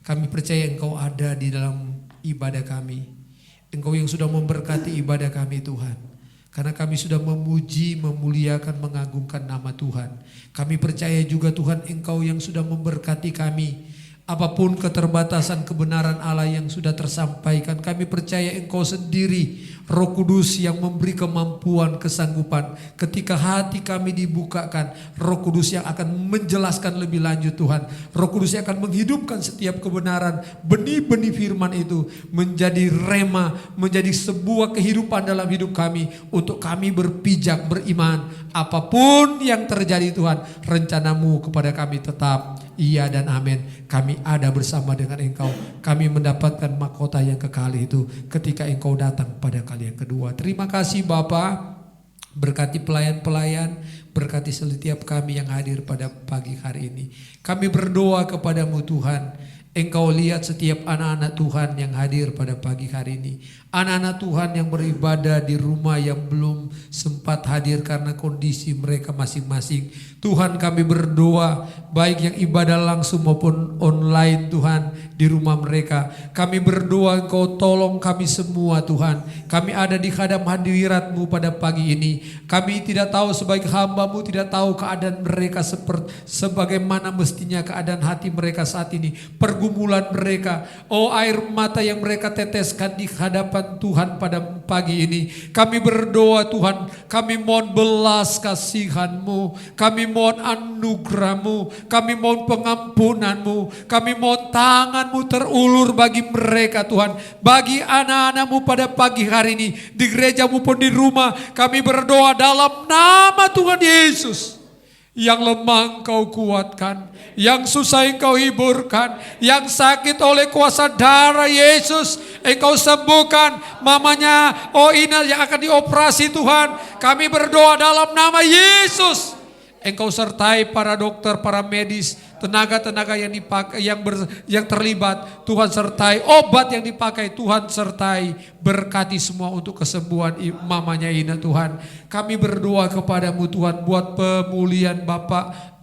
S4: Kami percaya Engkau ada di dalam ibadah kami. Engkau yang sudah memberkati ibadah kami Tuhan. Karena kami sudah memuji, memuliakan, mengagungkan nama Tuhan. Kami percaya juga Tuhan Engkau yang sudah memberkati kami. Apapun keterbatasan kebenaran Allah yang sudah tersampaikan, kami percaya Engkau sendiri, Roh Kudus yang memberi kemampuan, kesanggupan. Ketika hati kami dibukakan, Roh Kudus yang akan menjelaskan lebih lanjut Tuhan. Roh Kudus yang akan menghidupkan setiap kebenaran, benih-benih firman itu menjadi rema, menjadi sebuah kehidupan dalam hidup kami. Untuk kami berpijak, beriman. Apapun yang terjadi Tuhan, rencanamu kepada kami tetap iya dan amin. Kami ada bersama dengan Engkau. Kami mendapatkan mahkota yang kekal itu ketika Engkau datang pada kali yang kedua. Terima kasih Bapa. Berkati pelayan-pelayan, berkati setiap kami yang hadir pada pagi hari ini. Kami berdoa kepadamu Tuhan. Engkau lihat setiap anak-anak Tuhan yang hadir pada pagi hari ini. Anak-anak Tuhan yang beribadah di rumah yang belum sempat hadir karena kondisi mereka masing-masing. Tuhan kami berdoa baik yang ibadah langsung maupun online Tuhan di rumah mereka. Kami berdoa Engkau tolong kami semua Tuhan. Kami ada di hadap hadirat-Mu pada pagi ini. Kami tidak tahu sebagai hamba-Mu, tidak tahu keadaan mereka sebagaimana mestinya keadaan hati mereka saat ini. pergumulan mereka. Oh, air mata yang mereka teteskan di hadapan Tuhan pada pagi ini. Kami berdoa Tuhan, kami mohon belas kasihan-Mu, kami mohon anugerah-Mu, kami mohon pengampunan-Mu, kami mohon tangan-Mu terulur bagi mereka Tuhan. Bagi anak-anak-Mu pada pagi hari ini, di gereja-Mu pun di rumah, kami berdoa dalam nama Tuhan Yesus. Yang lemah Engkau kuatkan, yang susah Engkau hiburkan, yang sakit oleh kuasa darah Yesus Engkau sembuhkan. Mamanya Ina yang akan dioperasi Tuhan, kami berdoa dalam nama Yesus. Engkau sertai para dokter, para medis, tenaga-tenaga yang dipakai, yang terlibat. Tuhan sertai obat yang dipakai, Tuhan sertai, berkati semua untuk kesembuhan mamanya Ina Tuhan. Kami berdoa kepadamu Tuhan buat pemulihan Bapak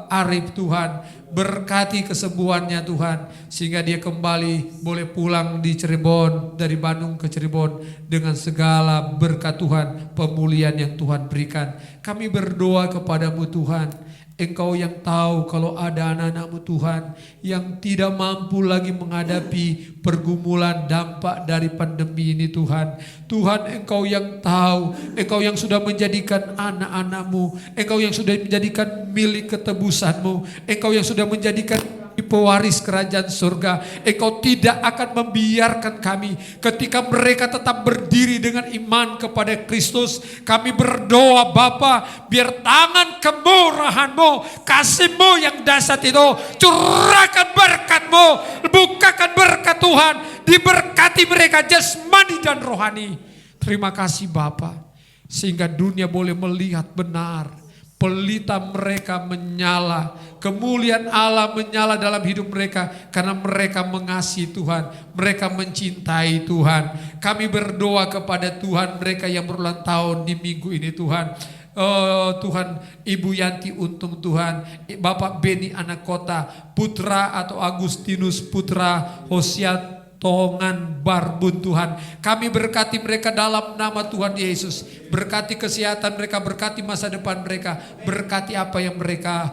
S4: Arif Tuhan. Berkati kesembuhannya Tuhan, sehingga dia kembali boleh pulang di Cirebon, dari Bandung ke Cirebon dengan segala berkat Tuhan, pemulihan yang Tuhan berikan. Kami berdoa kepadamu Tuhan, Engkau yang tahu kalau ada anak-anak-Mu Tuhan yang tidak mampu lagi menghadapi pergumulan dampak dari pandemi ini Tuhan. Tuhan, Engkau yang tahu, Engkau yang sudah menjadikan anak-anak-Mu, Engkau yang sudah menjadikan milik ketebusan-Mu, Engkau yang sudah menjadikan pewaris kerajaan surga. Engkau tidak akan membiarkan kami ketika mereka tetap berdiri dengan iman kepada Kristus. Kami berdoa Bapa, biar tangan kemurahan-Mu, kasih-Mu yang dahsyat itu curahkan berkat-Mu, bukakan berkat Tuhan, diberkati mereka jasmani dan rohani. Terima kasih Bapa, sehingga dunia boleh melihat benar pelita mereka menyala, kemuliaan Allah menyala dalam hidup mereka karena mereka mengasihi Tuhan, mereka mencintai Tuhan. Kami berdoa kepada Tuhan mereka yang berulang tahun di minggu ini Tuhan. Tuhan, Ibu Yanti Untung Tuhan, Bapak Beni Anak Kota, Putra atau Agustinus Putra Hosiat Tongan Barbun Tuhan. Kami berkati mereka dalam nama Tuhan Yesus. Berkati kesehatan mereka, berkati masa depan mereka, berkati apa yang mereka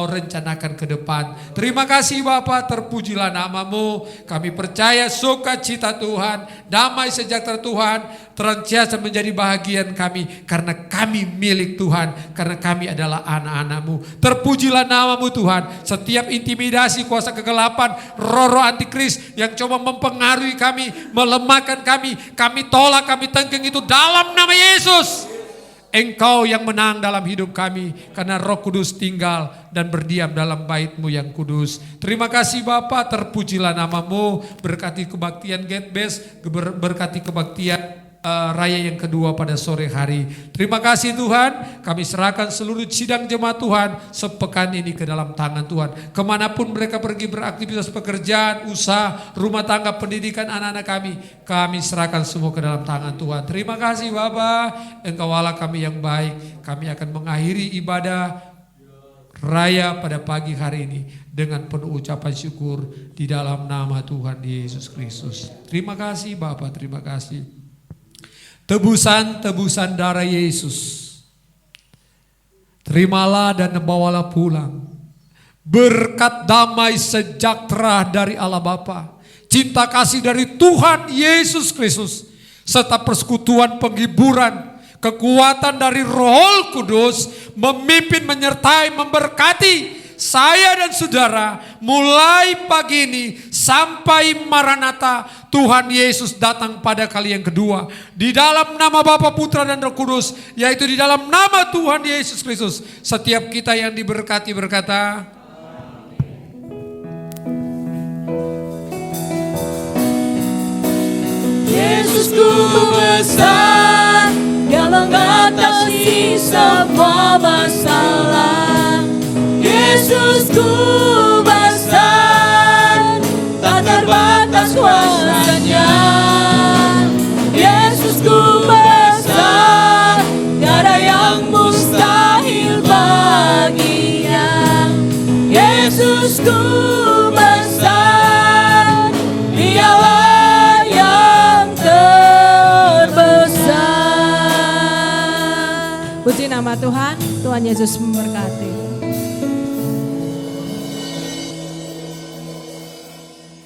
S4: rencanakan ke depan. Terima kasih Bapa, terpujilah nama-Mu. Kami percaya sukacita Tuhan, damai sejahtera Tuhan terus menjadi bahagian kami, karena kami milik Tuhan, karena kami adalah anak-anak-Mu. Terpujilah nama-Mu Tuhan. Setiap intimidasi kuasa kegelapan, roh-roh antikris yang coba mempengaruhi kami, melemahkan kami tolak, kami tengking itu dalam nama Yesus. Engkau yang menang dalam hidup kami, karena Roh Kudus tinggal dan berdiam dalam bait-Mu yang kudus. Terima kasih Bapa, terpujilah nama-Mu. Berkati kebaktian Getbes, berkati kebaktian raya yang kedua pada sore hari. Terima kasih Tuhan, kami serahkan seluruh sidang jemaat Tuhan sepekan ini ke dalam tangan Tuhan. Kemanapun mereka pergi beraktivitas pekerjaan, usaha, rumah tangga, pendidikan anak-anak kami serahkan semua ke dalam tangan Tuhan. Terima kasih Bapa, Engkau Allah kami yang baik. Kami akan mengakhiri ibadah raya pada pagi hari ini dengan penuh ucapan syukur di dalam nama Tuhan Yesus Kristus. Terima kasih Bapa, terima kasih. Tebusan darah Yesus, terimalah dan bawalah pulang berkat damai sejahtera dari Allah Bapa, cinta kasih dari Tuhan Yesus Kristus, serta persekutuan penghiburan, kekuatan dari Roh Kudus memimpin, menyertai, memberkati saya dan saudara mulai pagi ini sampai Maranatha Tuhan Yesus datang pada kali yang kedua. Di dalam nama Bapa, Putra dan Roh Kudus, yaitu di dalam nama Tuhan Yesus Kristus. Setiap kita yang diberkati berkata,
S6: Yesus ku besar, Dia mengatasi semua masalah. Yesusku besar, tak terbatas kuasanya. Yesusku besar, tiada yang mustahil baginya. Yesusku besar, Dialah yang terbesar.
S1: Puji nama Tuhan, Tuhan Yesus memberkati.